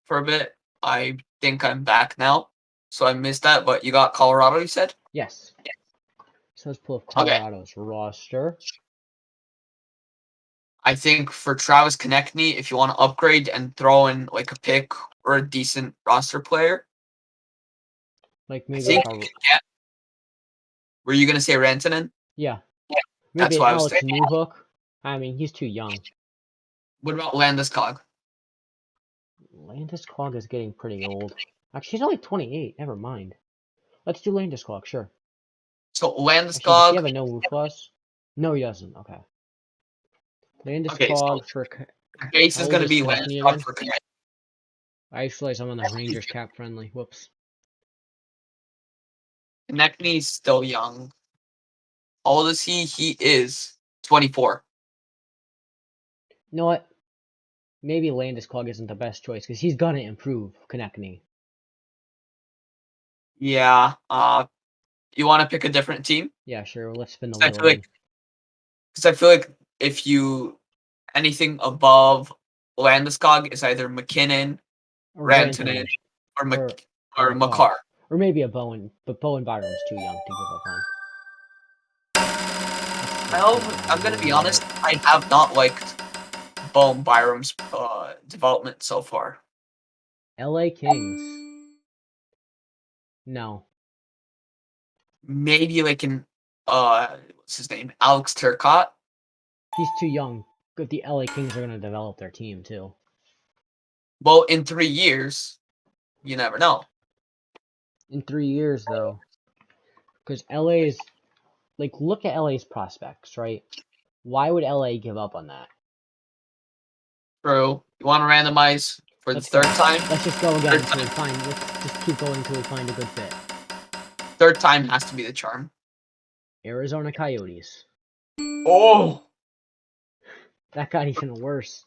for a bit. I think I'm back now, so I missed that. But you got Colorado, you said? Yes. So let's pull up Colorado's roster. I think for Travis Konecny, if you want to upgrade and throw in like a pick or a decent roster player, like maybe were you gonna say Rantanen? Yeah. Yeah. Maybe That's what I was Alex thinking. Newhook. I mean, he's too young. What about Landeskog? Landeskog is getting pretty old. Actually, he's only 28. Never mind. Let's do Landeskog, sure. So Actually, does Landeskog. he have a no move clause? No, he doesn't. Okay. Landeskog for. Base is gonna be Landeskog for Konecny. I just realized I'm on the Rangers cap friendly. Whoops. Konecny's still young. How old is he? He is 24. You know what? Maybe Landeskog isn't the best choice because he's gonna improve Konecny. Yeah. You want to pick a different team? Yeah, sure. Let's spin the 'Cause I wheel feel again. like, because I feel like if you anything above Landeskog is either McKinnon, Or Rantanen, Rantanen. or Or or or Makar. Makar. Or maybe a Bowen, but Bowen Byram's too young to give up on. Let's Well, spin the I'm gonna wheel be here. honest. I have not liked Bohm Byram's development so far. LA Kings. No. Maybe like in what's his name, Alex Turcotte. He's too young. But the LA Kings are going to develop their team too. Well, in 3 years, you never know. In 3 years, though. Because LA's. Like, look at LA's prospects, right? Why would LA give up on that? True. You want to randomize for the Let's go. third time? Let's just go again Third until we time. find. Let's just keep going until we find a good fit. Third time has to be the charm. Arizona Coyotes. Oh, That got even worse.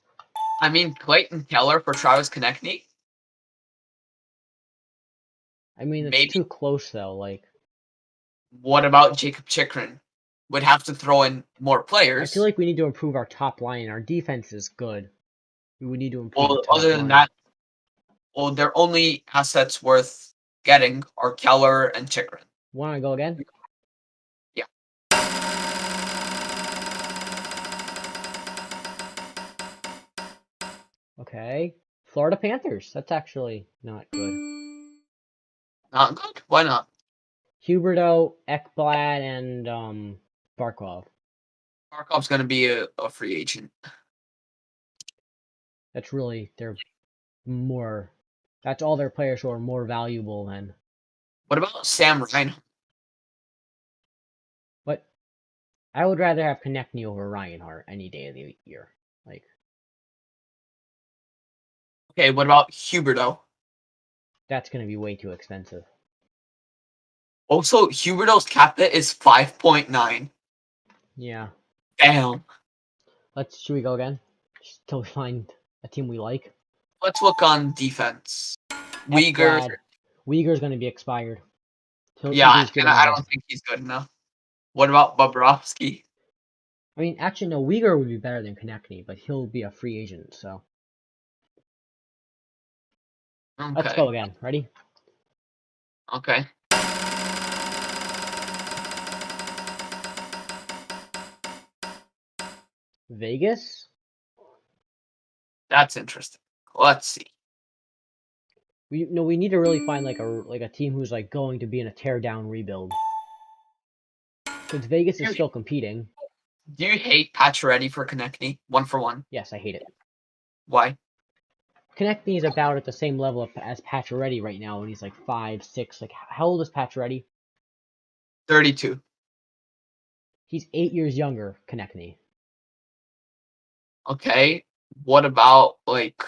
I mean Clayton Keller for Travis Konechny. I mean, it's Maybe. too close though. Like, What about Jacob Chikrin? Would have to throw in more I feel players. like we need to improve our top line. Our defense is good. We need to improve the Well, top other than line. that, well, their only assets worth getting are Keller and Chikrin. Want to go again? Yeah. Okay. Florida Panthers. That's actually not good. Not good. Why not? Huberto, Ekblad, and Barkov. Markov's going to be a free agent. That's really more. That's all their players who are more valuable than. What about Sam Reinhart? But I would rather have Konechny over Reinhardt any day of the year. Like, Okay, what about Huberto? that's gonna be way too expensive. Also, Huberto's cap hit is 5.9. Yeah. Damn. Should we go again? Just till we find a team we like. Let's look on defense. Uyghur. Ekblad. Uyghur's gonna be expired. Yeah, He's good and I enough. don't think he's good enough. What about Bobrovsky? I mean, actually, no. Uyghur would be better than Konechny, but he'll be a free agent. So let's go Okay. again. Ready? Okay. Vegas. That's interesting. Let's see. We need to really find like a team who's like going to be in a tear down rebuild. Because Vegas is still competing. Do you hate Pacioretty for Konechny? 1-for-1. Yes, I hate it. Why? Konechny is about at the same level as Pacioretty right now, and he's like 5'6". Like, how old is Pacioretty? 32. He's 8 years younger, Konechny. Okay. What about like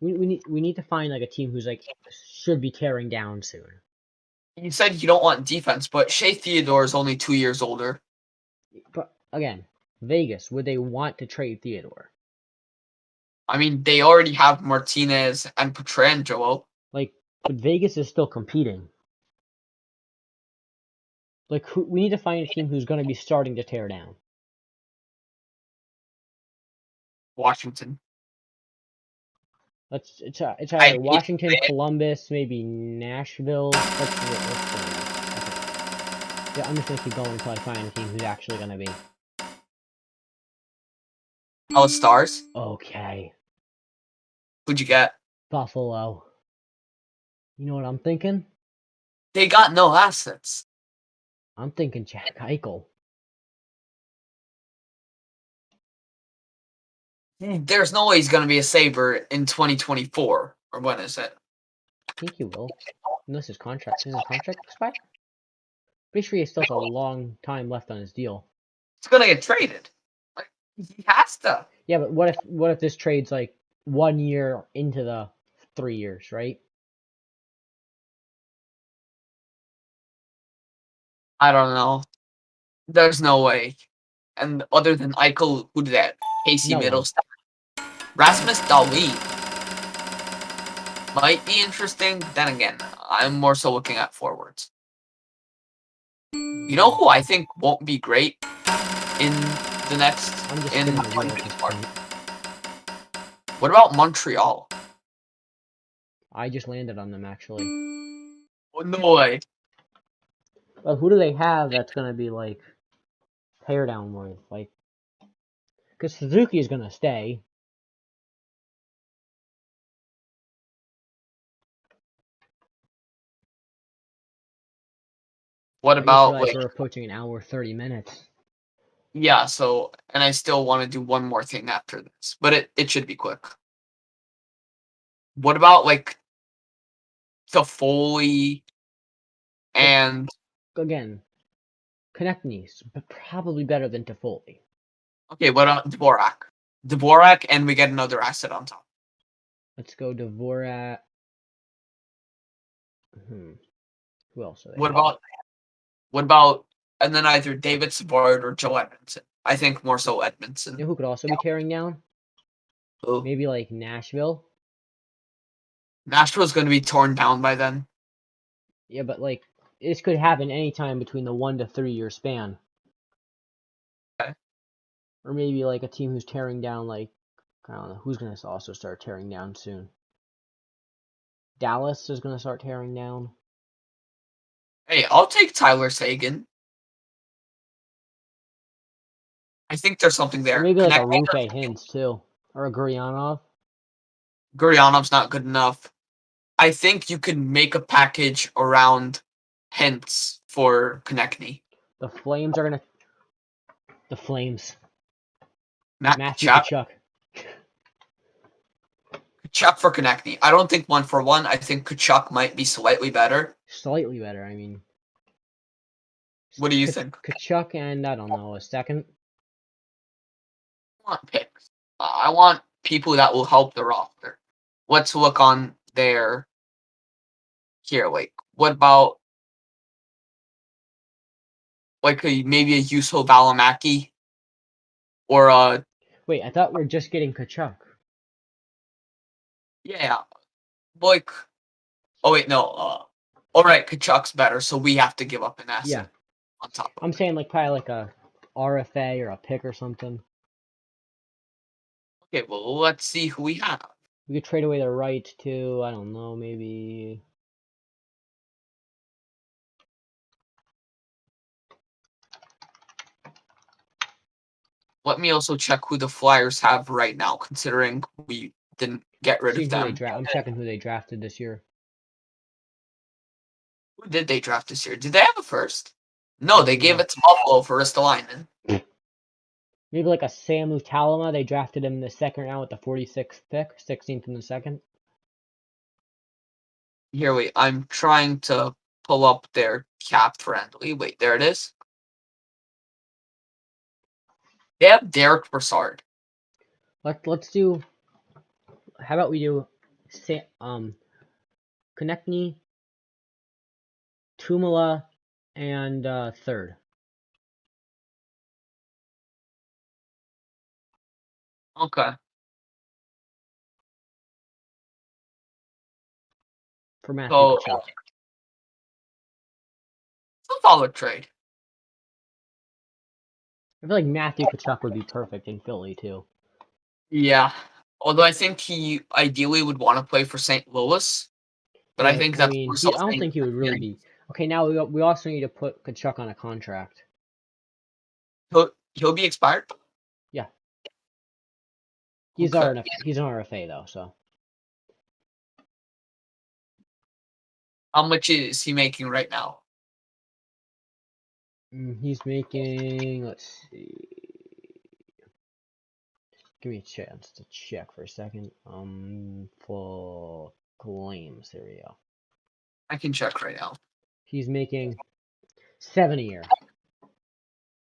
We need to find like a team who's like should be tearing down soon. you said you don't want defense, but Shea Theodore is only 2 years older. But again, Vegas, would they want to trade Theodore? I mean, they already have Martinez and Pietrangelo. Like, but Vegas is still competing. Like, we need to find a team who's going to be starting to tear down. Washington. It's I either hate Washington, it. Columbus, maybe Nashville. Let's go. Okay. Yeah, I'm just gonna keep going until I find a team who's actually gonna be. Dallas Stars. Okay. Who'd you get? Buffalo. You know what I'm thinking? They got no assets. I'm thinking Jack Eichel. There's no way he's going to be a Sabre in 2024. Or when is it? I think he will. Unless his contract expire? Pretty sure he still has a long time left on his deal. He's going to get traded. Like, he has to. Yeah, but what if this trade's like 1 year into the 3 years, right? I don't know. There's no way. And other than Eichel, who did that? Casey No one. Middlestat. Rasmus Dahlin. might be interesting. Then again, I'm more so looking at forwards. You know who I think won't be great in the next I'm just in spinning the wheel at this part? point. What about Montreal? I just landed on them actually. Oh, no way. But who do they have that's gonna be like tear down worth? Like, because Suzuki is gonna stay. What I just about realized like we're approaching an hour 30 minutes. yeah? So and I still want to do one more thing after this, but it should be quick. What about like Toffoli But and again, Konechny's probably better than Toffoli. okay? What about Dvorak? Dvorak, and we get another asset on top. Let's go Dvorak. Who else do they What have? about what about and then either David Savard or Joe Edmondson? I think more so Edmondson. You know who could also be tearing down? Who? Maybe like Nashville. Nashville's going to be torn down by then. Yeah, but like this could happen anytime between the 1 to 3 year span. Okay. Or maybe like a team who's tearing down, like, I don't know, who's gonna also start tearing down soon. Dallas is gonna start tearing down. Hey, I'll take Tyler Sagan. I think there's something Or there. maybe like a Connect. Rupe Hintz too. Or a Guryanov. Guryanov's not good enough. I think you can make a package around Hintz for Konechny. The Flames are gonna the Flames. Matt Matthew Tkachuk. Tkachuk. Tkachuk for Konechny. I don't think 1-for-1. I think Tkachuk might be slightly better. Slightly better, I mean. What do you think? Tkachuk and, I don't know, a second? I want picks. I want people that will help the roster. Let's look on their here. Like, what about like maybe a Juuso Valimaki or a Wait, I thought we were just getting Tkachuk. yeah, like oh wait no, all right, Kachuk's better, so we have to give up an asset Yeah. on top of I'm it. saying like probably like a RFA or a pick or something. Okay, well let's see who we have. We could trade away the right to, I don't know, maybe. Let me also check who the Flyers have right now, considering we didn't get rid See of who they them. draft. I'm checking who they drafted this year. Who did they draft this year? Did they have a first? No, they gave No. it to Buffalo for Ristolainen. Maybe like a Samu Talima. They drafted him in the second round with the 46th pick, 16th in the second. Here, wait, I'm trying to pull up their cap friendly. Wait, there it is. They have Derek Brassard. Let's do. How about we do, Konechny, Tumala, and third Okay. for Matthew So Tkachuk. it's a solid trade. I feel like Matthew Tkachuk would be perfect in Philly too. Yeah. Although I think he ideally would want to play for St. Louis, but Yeah, I but think I that's mean, more I don't something. think he would really be. Okay, now we also need to put Tkachuk on a contract. He'll be expired. Yeah, Okay. he's an RFA though, so How much is he making right now? he's making. Let's see. Give me a chance to check for a second. For claims, here we go. I can check right now. He's making 7 a year,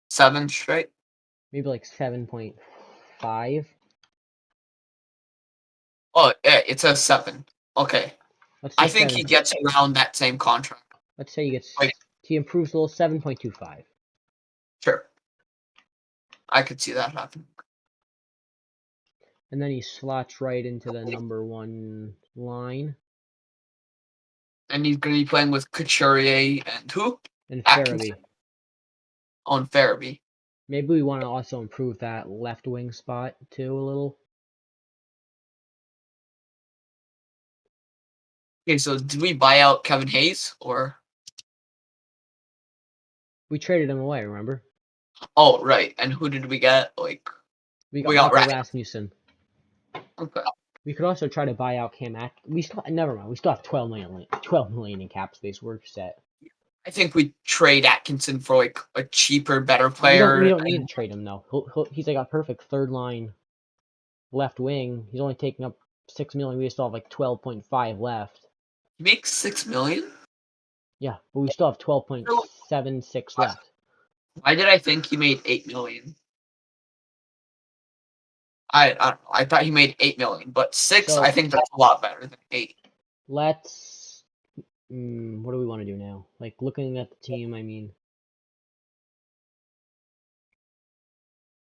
7 straight. maybe like 7.5. Oh, yeah, it says 7. Okay. Let's I say think he gets around that same contract. Let's say Like, he improves a little, 7.25. sure. I could see that happening. And then he slots right into the number 1 line. And he's going to be playing with Couturier and who? And Atkinson Farabee. on Farabee. Maybe we want to also improve that left wing spot too a little. Okay, so did we buy out Kevin Hayes or? We traded him away, remember? Oh, right. And who did we get? Like, We got we got Michael Rat. Rasmussen. Okay. We could also try to buy out Cam We still never mind. We still have 12 million in cap space. We're set. I think we trade Atkinson for like a cheaper, better We player. don't need to trade him though. He's like a perfect third line left wing. He's only taking up 6 million. We still have like 12.5 left. He makes $6 million. Yeah, but we still have 12.76 left. Why did I think he made $8 million? I thought he made $8 million, but 6. So I think that's a lot better than 8. let's. What do we want to do now? Like looking at the team, I mean,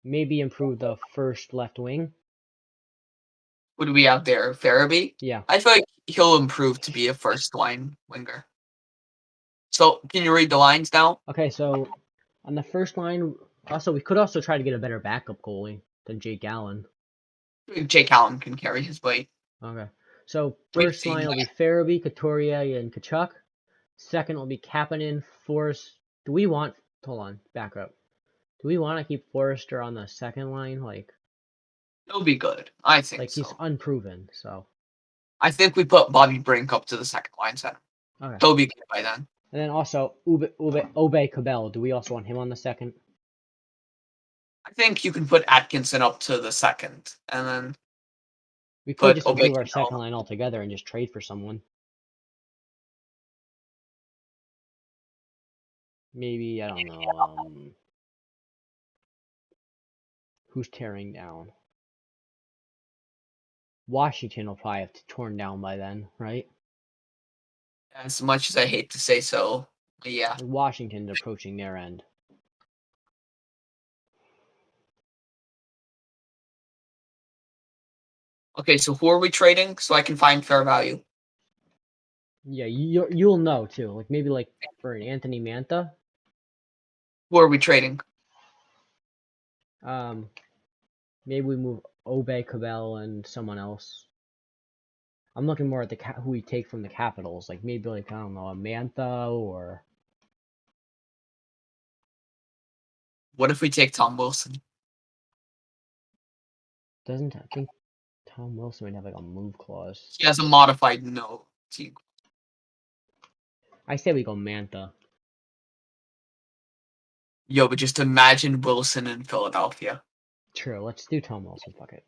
maybe improve the first left wing. Who do we have there? Farabee? Yeah. I feel like he'll improve to be a first line winger. So can you read the lines now? Okay, so on the first line, also we could also try to get a better backup goalie than Jake Allen. Jake Allen can carry his weight. Okay, so We've first seen line will be that. Farabee, Couturier, and Kachuk. Second will be Kapanen, Forrest. Do we want? Hold on, back up. Do we want to keep Forrester on the second line? He'll be good. I think He's so. unproven, so. I think we put Bobby Brink up to the second line center. Okay. He'll be good by then. And then also Ube Cabell. Do we also want him on the second? I think you can put Atkinson up to the second, and then We could put just Obey improve our Cabell. second line altogether and just trade for someone. Maybe, I don't know, who's tearing down? Washington will probably have torn down by then, right? As much as I hate to say so, yeah. Washington's approaching their end. Okay, so who are we trading so I can find fair value? Yeah, you'll know too. Maybe for an Anthony Mantha. Who are we trading? Maybe we move Obey Cabell and someone else. I'm looking more at who we take from the Capitals. Maybe I don't know, a Mantha or. What if we take Tom Wilson? I think Tom Wilson might have a move clause. He has a modified no team. I say we go Mantha. Yo, but just imagine Wilson in Philadelphia. True, let's do Tom Wilson. Fuck it.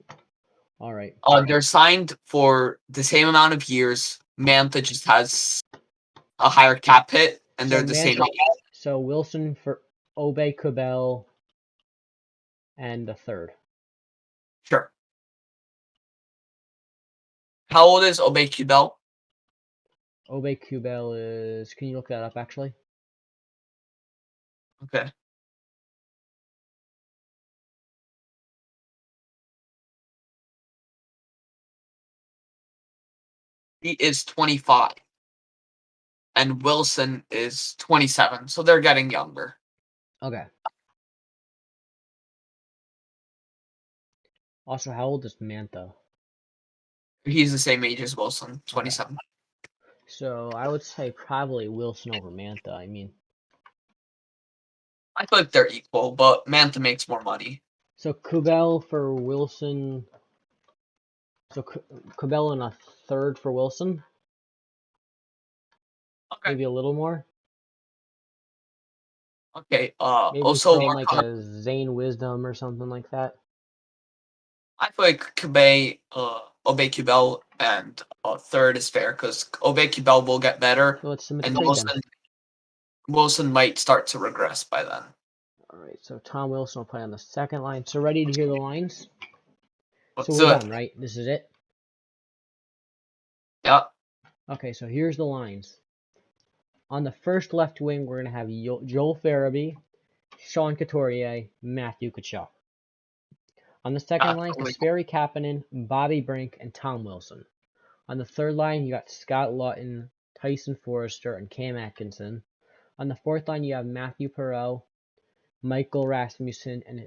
All right. They're signed for the same amount of years. Mantha just has a higher cap hit, and they're the same age. So Wilson for Obey Cabell and the third. Sure. How old is Obey Kubel? Obey Cabell is. Can you look that up actually? Okay. He is 25. And Wilson is 27. So they're getting younger. Okay. Also, how old is Mantha? He's the same age as Wilson, 27. Okay. So I would say probably Wilson over Mantha. I mean, I feel like they're equal, but Mantha makes more money. So Cabell for Wilson. So Cabell and a third for Wilson. Okay. Maybe a little more. Okay. Maybe Also, throw in a Zane Wisdom or something like that. I feel like Obey Kubel and third is fair because Obey Kubel will get better, So let's submit and the trade Wilson might start to regress by then. All right. So Tom Wilson will play on the second line. So ready to hear the lines? So we're done, right? This is it. Yeah. Okay. So here's the lines. On the first left wing, we're gonna have Joel Farabee, Sean Couturier, Matthew Tkachuk. On the second line, Kasperi Kapanen, Bobby Brink, and Tom Wilson. On the third line, you got Scott Lawton, Tyson Forrester, and Cam Atkinson. On the fourth line, you have Matthew Perreault, Michael Rasmussen, and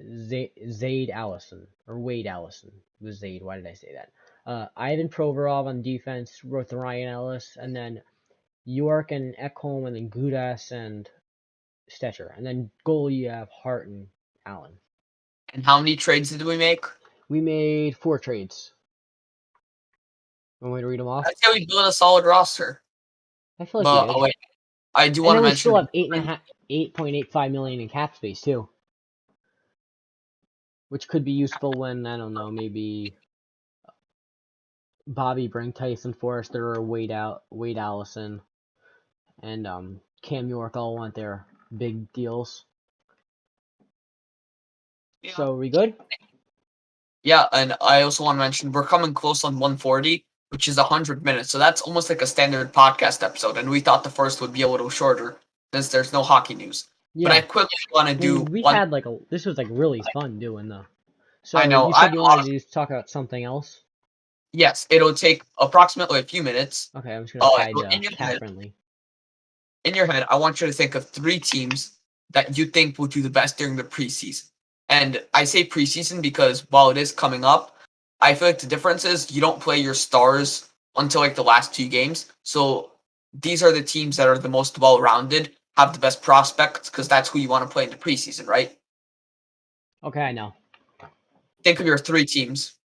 Zaid Allison, or Wade Allison. It was Zaid. Why did I say that? Ivan Provorov on defense with Ryan Ellis, and then York and Ekholm, and then Gudas and Stetcher. And then goalie, you have Hart and Allen. And how many trades did we make? We made 4 trades. Want me to read them off? I'd say we built a solid roster. I feel like But we did. wait, I do And want to then we mention still have 8.85 million in cap space too, which could be useful when, I don't know, maybe Bobby Brink, Tyson Forrester, or Wade Allison, and Cam York all want their big deals. Yeah. So are we good? Yeah, and I also want to mention we're coming close on 140, which is 100 minutes. So that's almost like a standard podcast episode. And we thought the first would be a little shorter since there's no hockey news. Yeah. But I quickly want to do we one. had this was really fun doing though. So I know. you said you wanted to talk about something else? Yes, it'll take approximately a few minutes. Okay, I'm just gonna hide in cat friendly. In your head, I want you to think of 3 teams that you think will do the best during the preseason. And I say preseason because while it is coming up, I feel like the difference is you don't play your stars until like the last 2 games. So these are the teams that are the most well-rounded, have the best prospects, because that's who you want to play in the preseason, right? Okay, I know. Think of your 3 teams.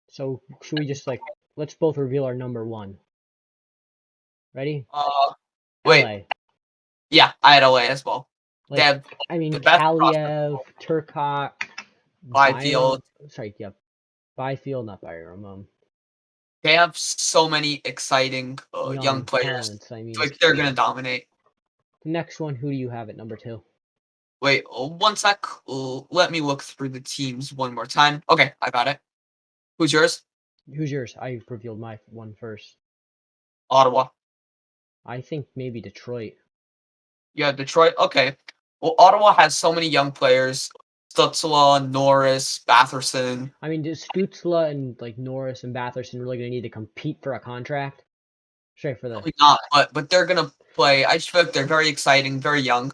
So should we just let's both reveal our number 1. Ready? Wait. LA. Yeah, I had LA as well. They have the best Kaliev, Turcotte, Byfield. Byfield, not Byram. They have so many exciting young players. Talents, I mean, like they're gonna dominate. The next one, who do you have at number 2? Wait, 1 sec. Let me look through the teams one more time. Okay, I got it. Who's yours? Who's yours? I revealed my one first. Ottawa. I think maybe Detroit. Yeah, Detroit. Okay. Well, Ottawa has so many young players. Stutzla, Norris, Batherson. I mean, does Stutzla and Norris and Batherson really gonna need to compete for a contract? Straight for the. Probably not, but they're gonna play. I just feel like they're very exciting, very young.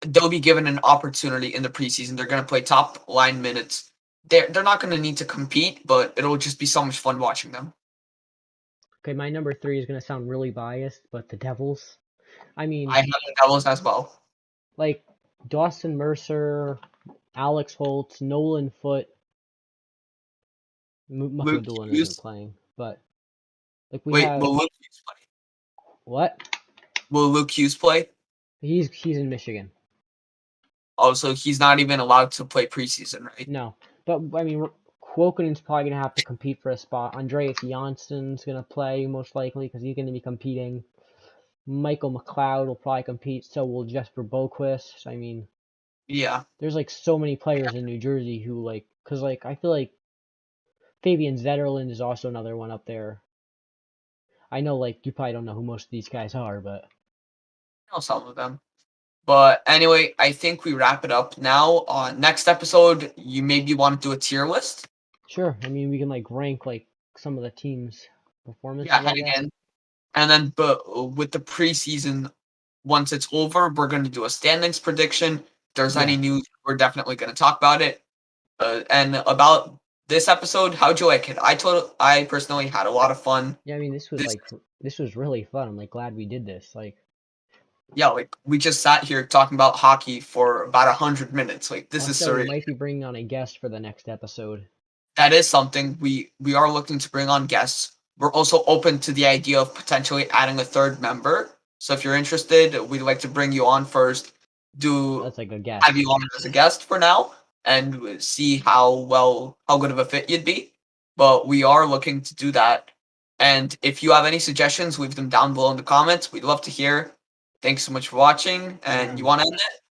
They'll be given an opportunity in the preseason. They're gonna play top line minutes. They're not gonna need to compete, but it'll just be so much fun watching them. Okay, my number 3 is gonna sound really biased, but the Devils. I mean, I have the Devils as well. Like Dawson Mercer, Alex Holtz, Nolan Foote. Muffin Doolin isn't playing, but we have. Will Luke Hughes play? What? Will Luke Hughes play? He's in Michigan. Oh, so he's not even allowed to play preseason, right? No, but I mean, Kuokkanen's probably gonna have to compete for a spot. Andreas Johnsson's gonna play most likely because he's gonna be competing. Michael McLeod will probably compete. So will Jesper Boquist. I mean, yeah. There's so many players in New Jersey who because I feel like Fabian Zetterlund is also another one up there. I know you probably don't know who most of these guys are, but I know some of them. But anyway, I think we wrap it up now. Next episode, you maybe want to do a tier list. Sure. I mean, we can rank some of the teams' performance. Yeah, heading in. And then, but with the preseason, once it's over, we're going to do a standings prediction. If there's any news, we're definitely going to talk about it. And about this episode, how'd you like it? I personally had a lot of fun. Yeah, I mean, this was really fun. I'm glad we did this. Yeah, we just sat here talking about hockey for about 100 minutes. This is surreal. We might be bringing on a guest for the next episode. That is something we are looking to bring on guests. We're also open to the idea of potentially adding a 3rd member. So if you're interested, we'd like to bring you on first. That's a guest. Have you on as a guest for now and see how good of a fit you'd be. But we are looking to do that. And if you have any suggestions, leave them down below in the comments. We'd love to hear. Thanks so much for watching. And you want to end it?